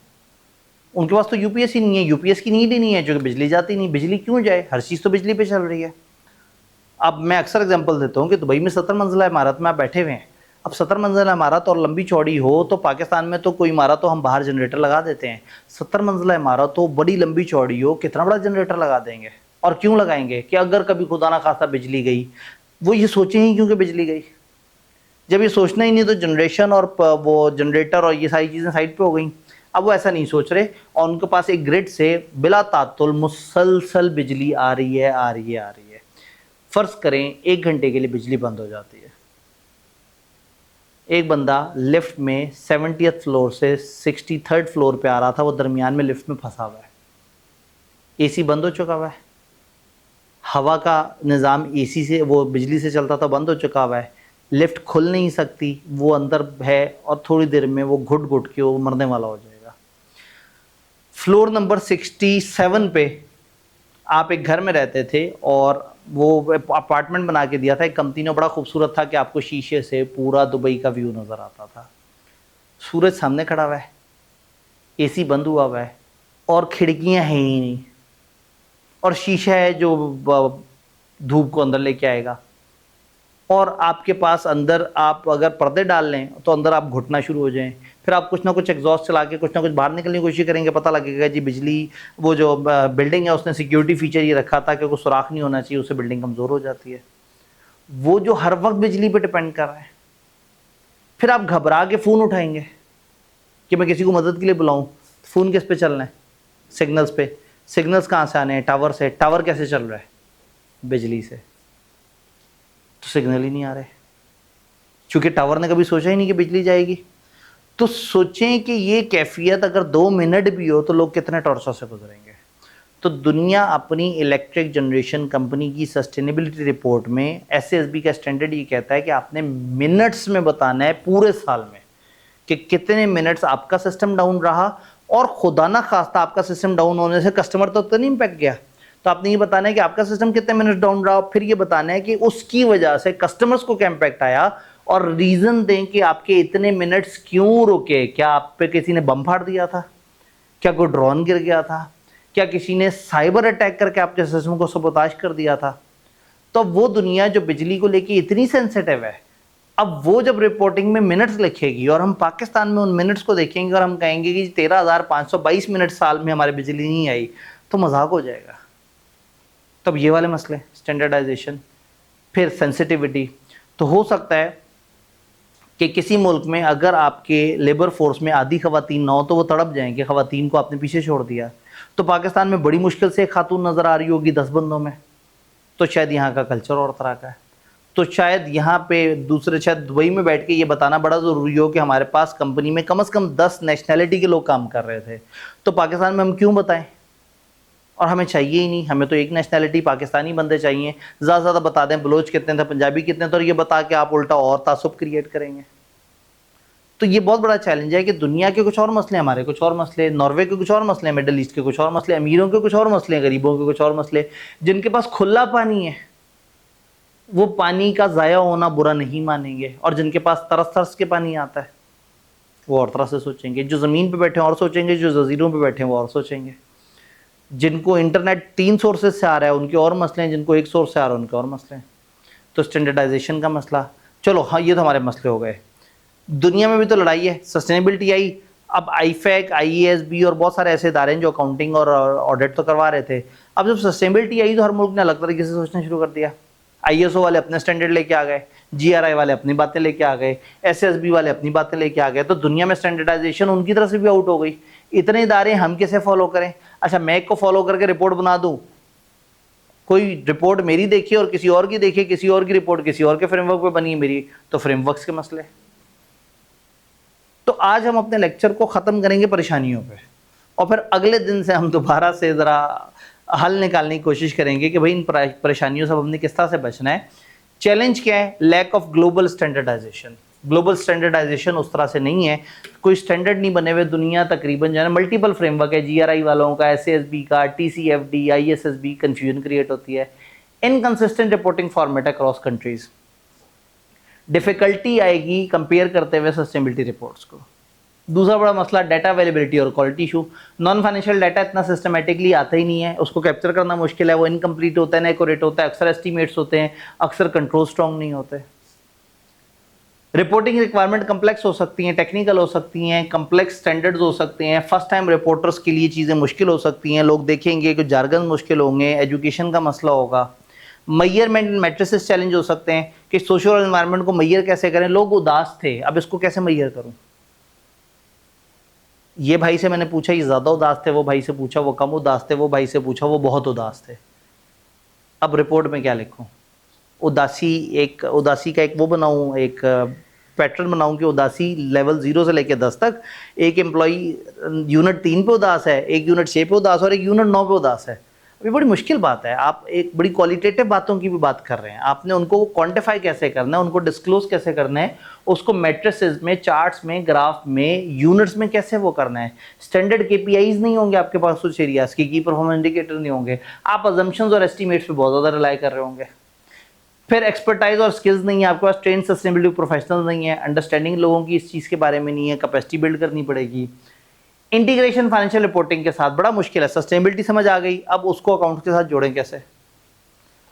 उनके पास तो यूपीएस ही नहीं है, यूपीएस की नीड ही नहीं है, जो कि बिजली जाती नहीं। बिजली क्यों जाए, हर चीज़ तो बिजली पे चल रही है। अब मैं अक्सर एग्जांपल देता हूँ कि दुबई में 70 मंजिला इमारत में आप बैठे हुए हैं। अब 70 मंजिला इमारत और लंबी चौड़ी हो तो पाकिस्तान में तो कोई इमारत तो हम बाहर जनरेटर लगा देते हैं, 70 मंजिला इमारत तो बड़ी लंबी चौड़ी हो, कितना बड़ा जनरेटर लगा देंगे। और क्यों लगाएंगे कि अगर कभी खुदा ना खासा बिजली गई, वो ये सोचें ही क्योंकि बिजली गई। जब ये सोचना ही नहीं तो जनरेशन और वो जनरेटर और ये सारी चीज़ें साइड पर हो गई। अब वो ऐसा नहीं सोच रहे और उनके पास एक ग्रिड से बिला तातुल मुसलसल बिजली आ रही है, आ रही है, आ रही है। फ़र्ज़ करें 1 घंटे के लिए बिजली बंद हो जाती है, एक बंदा लिफ्ट में 70th फ्लोर से 63rd फ्लोर पे आ रहा था, वो दरमियान में लिफ्ट में फंसा हुआ है, एसी बंद हो चुका हुआ है, हवा का निज़ाम एसी से, वो बिजली से चलता था, बंद हो चुका हुआ है, लिफ्ट खुल नहीं सकती, वो अंदर है और थोड़ी देर में वो घुट घुट के वो मरने वाला हो जाएगा। फ्लोर नंबर 67 पे आप एक घर में रहते थे और वो अपार्टमेंट बना के दिया था एक कंपनी ने, बड़ा खूबसूरत था कि आपको शीशे से पूरा दुबई का व्यू नज़र आता था। सूरज सामने खड़ा हुआ है, एसी बंद हुआ हुआ है और खिड़कियां हैं ही नहीं, और शीशा है जो धूप को अंदर लेके आएगा, और आपके पास अंदर आप अगर पर्दे डाल लें तो अंदर आप घुटना शुरू हो जाएं, फिर आप कुछ ना कुछ एग्जॉस्ट चला के कुछ ना कुछ बाहर निकलने की कोशिश करेंगे, पता लगेगा जी बिजली, वो जो बिल्डिंग है उसने सिक्योरिटी फीचर ये रखा था कि कोई सुराख नहीं होना चाहिए, उससे बिल्डिंग कमज़ोर हो जाती है। वो जो हर वक्त बिजली पे डिपेंड कर रहा है, फिर आप घबरा के फ़ोन उठाएंगे कि मैं किसी को मदद के लिए बुलाऊं, फ़ोन किस पे चलना है? सिग्नल्स पे। सिग्नल्स कहाँ से आने हैं? टावर से। टावर कैसे चल रहा है? बिजली से। तो सिग्नल ही नहीं आ रहे, क्योंकि टावर ने कभी सोचा ही नहीं कि बिजली जाएगी। तो सोचें कि ये कैफियत अगर 2 मिनट भी हो तो लोग कितने टॉर्चर से गुजरेंगे। तो दुनिया अपनी इलेक्ट्रिक जनरेशन कंपनी की सस्टेनेबिलिटी रिपोर्ट में एसएसबी का स्टैंडर्ड ये कहता है कि आपने मिनट्स में बताना है पूरे साल में कि कितने मिनट्स आपका सिस्टम डाउन रहा, और खुदा ना खास्ता आपका सिस्टम डाउन होने से कस्टमर तो नहीं इम्पैक्ट गया, तो आपने ये बताना है कि आपका सिस्टम कितने मिनट डाउन रहा, फिर ये बताना है कि उसकी वजह से कस्टमर्स को क्या इम्पैक्ट आया, और रीज़न दें कि आपके इतने मिनट्स क्यों रुके। क्या आप पे किसी ने बम फाड़ दिया था? क्या कोई ड्रोन गिर गया था? क्या किसी ने साइबर अटैक करके आपके सिस्टम को सबोताज कर दिया था? तो वो दुनिया जो बिजली को लेके इतनी सेंसिटिव है, अब वो जब रिपोर्टिंग में मिनट्स लिखेगी और हम पाकिस्तान में उन मिनट्स को देखेंगे और हम कहेंगे कि 13,522 मिनट साल में हमारे बिजली नहीं आई, तो मजाक हो जाएगा। तब ये वाले मसले, स्टैंडर्डाइजेशन, फिर सेंसिटिविटी। तो हो सकता है कि किसी मुल्क में अगर आपके लेबर फोर्स में आधी खवातीन ना हो तो वो तड़प जाएंगे, खवातीन को आपने पीछे छोड़ दिया। तो पाकिस्तान में बड़ी मुश्किल से एक खातून नज़र आ रही होगी 10 बंदों में, तो शायद यहाँ का कल्चर और तरह का है। तो शायद यहाँ पे दूसरे, शायद दुबई में बैठ के ये बताना बड़ा ज़रूरी हो कि हमारे पास कंपनी में कम से कम 10 नेशनैलिटी के लोग काम कर रहे थे। तो पाकिस्तान में हम क्यों बताएं, और हमें चाहिए ही नहीं, हमें तो एक नेशनैलिटी पाकिस्तानी बंदे चाहिए। ज़्यादा से ज़्यादा बता दें बलोच कितने थे, पंजाबी कितने थे, और ये बता के आप उल्टा और तासुब क्रिएट करेंगे। तो ये बहुत बड़ा चैलेंज है कि दुनिया के कुछ और मसले, हमारे कुछ और मसले, नॉर्वे के कुछ और मसले, मिडल ईस्ट के कुछ और मसले, अमीरों के कुछ और मसले, गरीबों के कुछ और मसले। जिनके पास खुला पानी है वो पानी का ज़ाया होना बुरा नहीं मानेंगे, और जिनके पास तरस तरस के पानी आता है वो और तरह से सोचेंगे। जो ज़मीन पे बैठे हैं और सोचेंगे, जो जजीरों पे बैठे हैं वो और सोचेंगे। जिनको इंटरनेट 3 सोर्सेज से आ रहा है उनके और मसले हैं, जिनको एक सोर्स से आ रहा है उनके और मसले हैं। तो स्टैंडर्डाइजेशन का मसला, चलो हाँ ये तो हमारे मसले हो गए। दुनिया में भी तो लड़ाई है, सस्टेनेबिलिटी आई, अब आईफैक, आईएएसबी और बहुत सारे ऐसे इदारे हैं जो अकाउंटिंग और ऑडिट तो करवा रहे थे। अब जब सस्टेनेबिलिटी आई तो हर मुल्क ने अलग तरीके से सोचना शुरू कर दिया। आईएसओ वाले अपने स्टैंडर्ड लेके आ गए, जीआरआई वाले अपनी बातें लेके आ गए, एसएसबी वाले अपनी बातें लेके आ गए। तो दुनिया में स्टैंडर्डाइजेशन उनकी तरफ से भी आउट हो गई। इतने इदारे हम कैसे फॉलो करें? अच्छा मैं एक को फॉलो करके रिपोर्ट बना दूं, कोई रिपोर्ट मेरी देखी और किसी और की देखी, किसी और की रिपोर्ट किसी और के फ्रेमवर्क पे बनी है मेरी, तो फ्रेमवर्क्स के मसले। तो आज हम अपने लेक्चर को ख़त्म करेंगे परेशानियों पे, और फिर अगले दिन से हम दोबारा से ज़रा हल निकालने की कोशिश करेंगे कि भाई इन परेशानियों से हमने किस तरह से बचना है। चैलेंज क्या है? Lack of global standardisation. Global standardisation उस तरह से नहीं है, कोई स्टैंडर्ड नहीं बने हुए। दुनिया तकरीबन जो है मल्टीपल फ्रेमवर्क है, जीआरआई वालों का, एसएसबी का, टीसीएफडी, आईएसएसबी, कन्फ्यूजन क्रिएट होती है। Inconsistent reporting format across countries, difficulty आएगी कंपेयर करते हुए सस्टेनेबिलिटी रिपोर्ट्स को। दूसरा बड़ा मसला डाटा अवेलेबिलिटी और quality issue. Non financial data इतना सिस्टमेटिकली आता ही नहीं है, उसको कैप्चर करना मुश्किल है, वो इनकम्प्लीट होता है, इनएक्यूरेट होता है, अक्सर एस्टीमेट्स होते हैं, अक्सर कंट्रोल स्ट्रॉन्ग नहीं होते। रिपोर्टिंग रिक्वायरमेंट कम्प्लेक्स हो सकती हैं, टेक्निकल हो सकती हैं, कम्प्लेक्स स्टैंडर्ड्स हो सकते हैं, फर्स्ट टाइम रिपोर्टर्स के लिए चीज़ें मुश्किल हो सकती हैं, लोग देखेंगे कि जार्गन मुश्किल होंगे, एजुकेशन का मसला होगा। मैयरमेंट मैट्रिसेस चैलेंज हो सकते हैं कि सोशल और एनवायरनमेंट को मैयर कैसे करें। लोग उदास थे, अब इसको कैसे मैयर करूं? ये भाई से मैंने पूछा ये ज़्यादा उदास थे, वो भाई से पूछा वो कम उदास थे, वो भाई से पूछा वो बहुत उदास थे। अब रिपोर्ट में क्या लिखूं? उदासी का एक वो बनाऊं, एक पैटर्न बनाऊं कि उदासी लेवल 0 से लेकर 10 तक, एक एम्प्लॉई यूनिट 3 पे उदास है, एक यूनिट 6 पे उदास और एक यूनिट 9 पे उदास है। अभी बड़ी मुश्किल बात है, आप एक बड़ी क्वालिटेटिव बातों की भी बात कर रहे हैं, आपने उनको क्वांटिफाई कैसे करना है, उनको डिस्क्लोज कैसे करना है, उसको मैट्रिसेस में, चार्ट्स में, ग्राफ में, यूनिट्स में कैसे वो करना है। स्टैंडर्ड केपीआईज नहीं होंगे आपके पास कुछ एरियाज की परफॉर्मेंस इंडिकेटर नहीं होंगे, आप अजम्पशंस और एस्टिमेट्स पे बहुत ज़्यादा रिलाई कर रहे होंगे। फिर एक्सपर्टाइज और स्किल्स नहीं है आपके पास, ट्रेन सस्टेनेबिलिटी प्रोफेशनल नहीं है, अंडरस्टैंडिंग लोगों की इस चीज़ के बारे में नहीं है, कैपेसिटी बिल्ड करनी पड़ेगी। इंटीग्रेशन फाइनेंशियल रिपोर्टिंग के साथ बड़ा मुश्किल है, सस्टेनेबिलिटी समझ आ गई, अब उसको अकाउंट के साथ जोड़ें कैसे।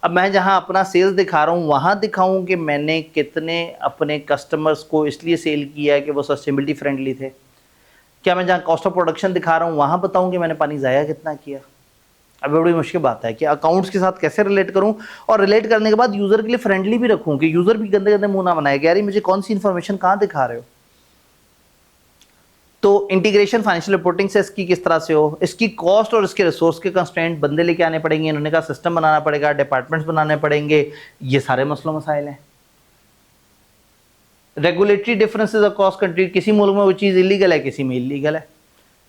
अब मैं जहां अपना सेल्स दिखा रहा हूं वहां दिखाऊं कि मैंने कितने अपने कस्टमर्स को इसलिए सेल किया है कि वो सस्टेनेबिलिटी फ्रेंडली थे। क्या मैं जहां कॉस्ट ऑफ प्रोडक्शन दिखा रहा हूं वहां बताऊं कि मैंने पानी ज़ाया कितना किया। अब बड़ी मुश्किल बात है कि अकाउंट्स के साथ कैसे रिलेट करूं, और रिलेट करने के बाद यूज़र के लिए फ्रेंडली भी रखूं कि यूज़र भी गंदे गंदे मुंह ना बनाए कि यार मुझे कौन सी इन्फॉर्मेशन कहाँ दिखा रहे हो। तो इंटीग्रेशन फाइनेंशियल रिपोर्टिंग से इसकी किस तरह से हो, इसकी कॉस्ट और इसके रिसोर्स के कंस्ट्रेंट बंदे लेके आने पड़ेंगे, इन्होंने कहा सिस्टम बनाना पड़ेगा, डिपार्टमेंट्स बनाने पड़ेंगे, ये सारे मसलों मसाइल हैं। रेगुलेटरी डिफरेंसेस अक्रॉस कंट्री, किसी मुल्क में वो चीज़ इलीगल है, किसी में इलीगल है।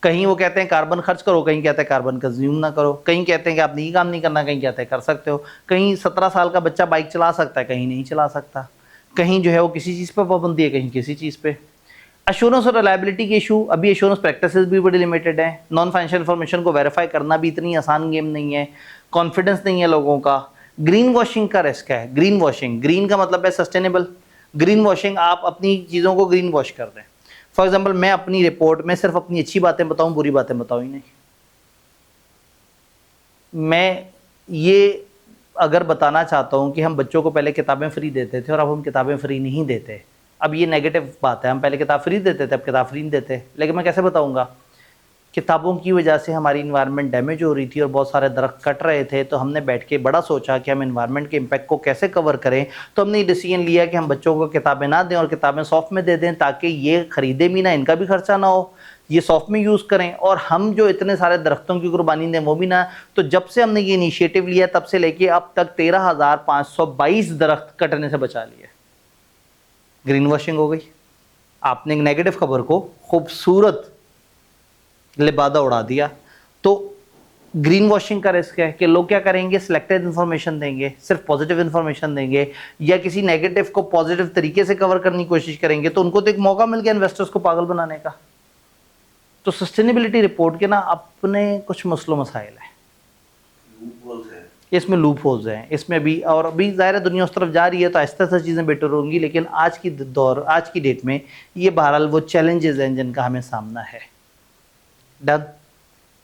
कहीं वो कहते हैं कार्बन खर्च करो, कहीं कहते हैं कार्बन कंज्यूम ना करो, कहीं कहते हैं कि आप ये काम नहीं करना, कहीं कहते हैं कर सकते हो, कहीं 17 साल का बच्चा बाइक चला सकता है, कहीं नहीं चला सकता, कहीं जो है वो किसी चीज़ पर पाबंदी है, कहीं किसी चीज़ पे। एश्योरेंस और रिलायबिलिटी के इशू, अभी एश्योरेंस प्रैक्टिसेस भी बड़ी लिमिटेड हैं, नॉन फाइनेंशियल इन्फॉर्मेशन को वेरीफाई करना भी इतनी आसान गेम नहीं है, कॉन्फिडेंस नहीं है लोगों का। ग्रीन वॉशिंग का रिस्क है, ग्रीन वॉशिंग, ग्रीन का मतलब है सस्टेनेबल, ग्रीन वॉशिंग आप अपनी चीज़ों को ग्रीन वॉश कर दें। फॉर एग्जाम्पल मैं अपनी रिपोर्ट में सिर्फ अपनी अच्छी बातें बताऊं, बुरी बातें बताऊं ही नहीं। मैं ये अगर बताना चाहता हूं कि हम बच्चों को पहले किताबें फ्री देते थे और अब हम किताबें फ्री नहीं देते, अब ये नेगेटिव बात है, हम पहले किताब फ्री देते थे, अब किताब फ्री नहीं देते। लेकिन मैं कैसे बताऊंगा, किताबों की वजह से हमारी इन्वायरमेंट डैमेज हो रही थी और बहुत सारे दरख्त कट रहे थे, तो हमने बैठ के बड़ा सोचा कि हम इन्वायरमेंट के इम्पैक्ट को कैसे कवर करें। तो हमने ये डिसीजन लिया कि हम बच्चों को किताबें ना दें और किताबें सॉफ्ट में दे दें, ताकि ये ख़रीदे भी ना, इनका भी खर्चा ना हो, ये सॉफ्ट में यूज़ करें और हम जो इतने सारे दरख्तों की कुर्बानी दें वो भी ना। तो जब से हमने ये इनिशिएटिव लिया तब से लेके अब तक 13,522 दरख्त कटने से बचा लिए। ग्रीन वॉशिंग हो गई, आपने एक नेगेटिव खबर को खूबसूरत लिबादा उड़ा दिया। तो ग्रीन वॉशिंग का रिस्क है कि लोग क्या करेंगे, सिलेक्टेड इन्फॉर्मेशन देंगे, सिर्फ पॉजिटिव इन्फॉर्मेशन देंगे, या किसी नेगेटिव को पॉजिटिव तरीके से कवर करने की कोशिश करेंगे, तो उनको तो एक मौका मिल गया इन्वेस्टर्स को पागल बनाने का। तो सस्टेनेबिलिटी रिपोर्ट के ना अपने कुछ मसलों मसाइल हैं, इसमें लूप होल्स हैं, इसमें भी, और अभी ज़ाहिर है दुनिया उस तरफ जा रही है तो आहिस्ता आहिस्ता चीज़ें बेटर होंगी, लेकिन आज की डेट में ये बहरहाल वो चैलेंजेस हैं जिनका हमें सामना है। डन।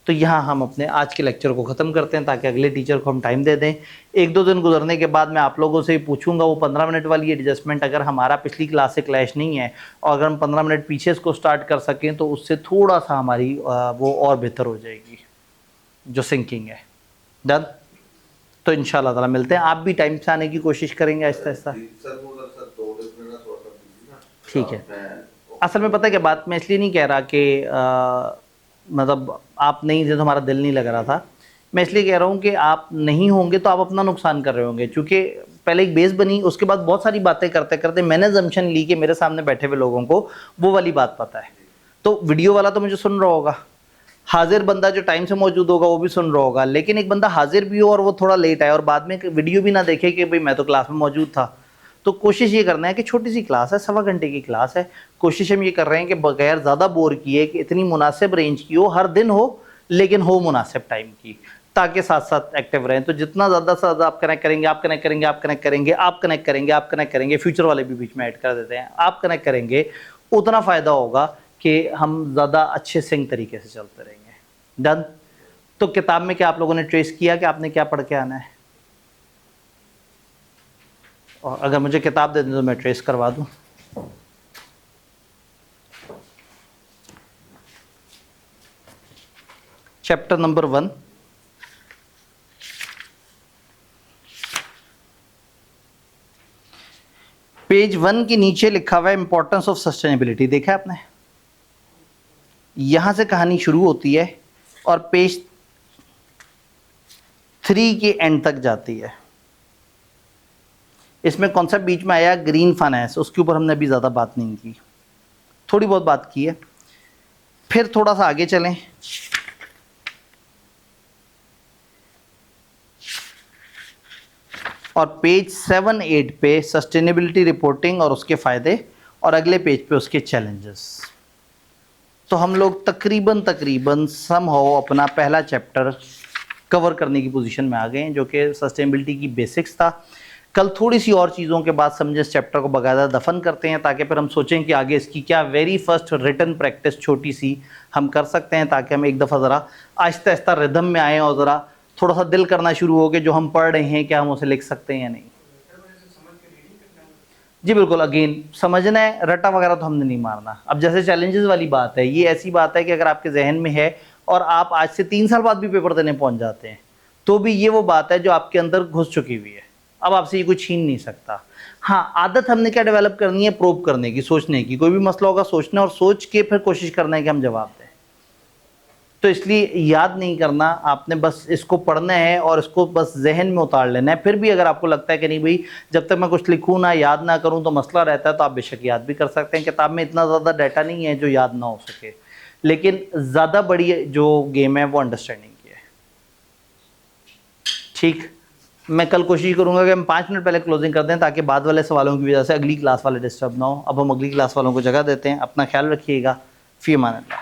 तो यहाँ हम अपने आज के लेक्चर को ख़त्म करते हैं ताकि अगले टीचर को हम टाइम दे दें। 1-2 दिन गुजरने के बाद मैं आप लोगों से पूछूंगा वो 15 मिनट वाली एडजस्टमेंट अगर हमारा पिछली क्लास से क्लैश नहीं है और अगर हम 15 मिनट पीछे इसको स्टार्ट कर सकें तो उससे थोड़ा सा हमारी वो और बेहतर हो जाएगी जो सिंकिंग है। डन। तो इंशाल्लाह ताला मिलते हैं, आप भी टाइम से आने की कोशिश करेंगे आहिस्ता आहिस्ता। ठीक है। असल में पता है क्या बात, मैं इसलिए नहीं कह रहा कि मतलब आप नहीं थे तो हमारा दिल नहीं लग रहा था, मैं इसलिए कह रहा हूँ कि आप नहीं होंगे तो आप अपना नुकसान कर रहे होंगे, क्योंकि पहले एक बेस बनी, उसके बाद बहुत सारी बातें करते करते मैंने जम्पशन ली कि मेरे सामने बैठे हुए लोगों को वो वाली बात पता है। तो वीडियो वाला तो मुझे सुन रहा होगा, हाजिर बंदा जो टाइम से मौजूद होगा वो भी सुन रहा होगा, लेकिन एक बंदा हाजिर भी हो और वो थोड़ा लेट आए और बाद में वीडियो भी ना देखे कि भाई मैं तो क्लास में मौजूद था। तो कोशिश ये करना है कि छोटी सी क्लास है, 1.25 घंटे की क्लास है, कोशिश हम ये कर रहे हैं कि बगैर ज़्यादा बोर किए कि इतनी मुनासिब रेंज की हो, हर दिन हो लेकिन हो मुनासिब टाइम की, ताकि साथ साथ एक्टिव रहें। तो जितना ज़्यादा से ज़्यादा आप कनेक्ट करेंगे, आप कनेक्ट करेंगे, आप कनेक्ट करेंगे, आप कनेक्ट करेंगे, आप कनेक्ट करेंगे, फ्यूचर वाले भी बीच में ऐड कर देते हैं, आप कनेक्ट करेंगे, उतना फ़ायदा होगा कि हम ज़्यादा अच्छे सिंक तरीके से चलते रहेंगे। डन। तो किताब में क्या आप लोगों ने ट्रेस किया कि आपने क्या पढ़ के आना है, और अगर मुझे किताब दे दें तो मैं ट्रेस करवा दूं। चैप्टर नंबर 1, पेज 1 के नीचे लिखा हुआ है इंपॉर्टेंस ऑफ सस्टेनेबिलिटी, देखा है आपने? यहां से कहानी शुरू होती है और पेज 3 के एंड तक जाती है। इसमें कॉन्सेप्ट बीच में आया ग्रीन फाइनेंस, उसके ऊपर हमने अभी ज़्यादा बात नहीं की, थोड़ी बहुत बात की है। फिर थोड़ा सा आगे चलें, और पेज 7-8 पे सस्टेनेबिलिटी रिपोर्टिंग और उसके फ़ायदे, और अगले पेज पे उसके चैलेंजेस। तो हम लोग तकरीबन समहाउ अपना पहला चैप्टर कवर करने की पोजीशन में आ गए हैं, जो कि सस्टेनेबिलिटी की बेसिक्स था। कल थोड़ी सी और चीज़ों के बाद समझे इस चैप्टर को बाकायदा दफन करते हैं, ताकि फिर हम सोचें कि आगे इसकी क्या वेरी फर्स्ट रिटन प्रैक्टिस छोटी सी हम कर सकते हैं, ताकि हम एक दफ़ा ज़रा आहिस्ता आहिस्ता रिदम में आएँ और ज़रा थोड़ा सा दिल करना शुरू हो कि जो हम पढ़ रहे हैं क्या हम उसे लिख सकते हैं या नहीं। जी बिल्कुल, अगेन समझना है, रटा वगैरह तो हमने नहीं मारना। अब जैसे चैलेंजेस वाली बात है, ये ऐसी बात है कि अगर आपके जहन में है और आप आज से 3 साल बाद भी पेपर देने पहुंच जाते हैं, तो भी ये वो बात है जो आपके अंदर घुस चुकी हुई है, अब आपसे ये कोई छीन नहीं सकता। हाँ, आदत हमने क्या डेवलप करनी है, प्रोब करने की, सोचने की। कोई भी मसला होगा सोचना, और सोच के फिर कोशिश करना है कि हम जवाब दें। तो इसलिए याद नहीं करना, आपने बस इसको पढ़ना है और इसको बस जहन में उतार लेना है। फिर भी अगर आपको लगता है कि नहीं भाई, जब तक मैं कुछ लिखूँ ना, याद ना करूँ तो मसला रहता है, तो आप बेशक याद भी कर सकते हैं। किताब में इतना ज़्यादा डाटा नहीं है जो याद ना हो सके, लेकिन ज़्यादा बड़ी जो गेम है वो अंडरस्टैंडिंग की है। ठीक, मैं कल कोशिश करूँगा कि हम 5 मिनट पहले क्लोजिंग कर दें, ताकि बाद वाले सवालों की वजह से अगली क्लास वाले डिस्टर्ब ना हो। अब हम अगली क्लास वालों को जगह देते हैं। अपना ख्याल रखिएगा। फ़ी अमान अल्लाह।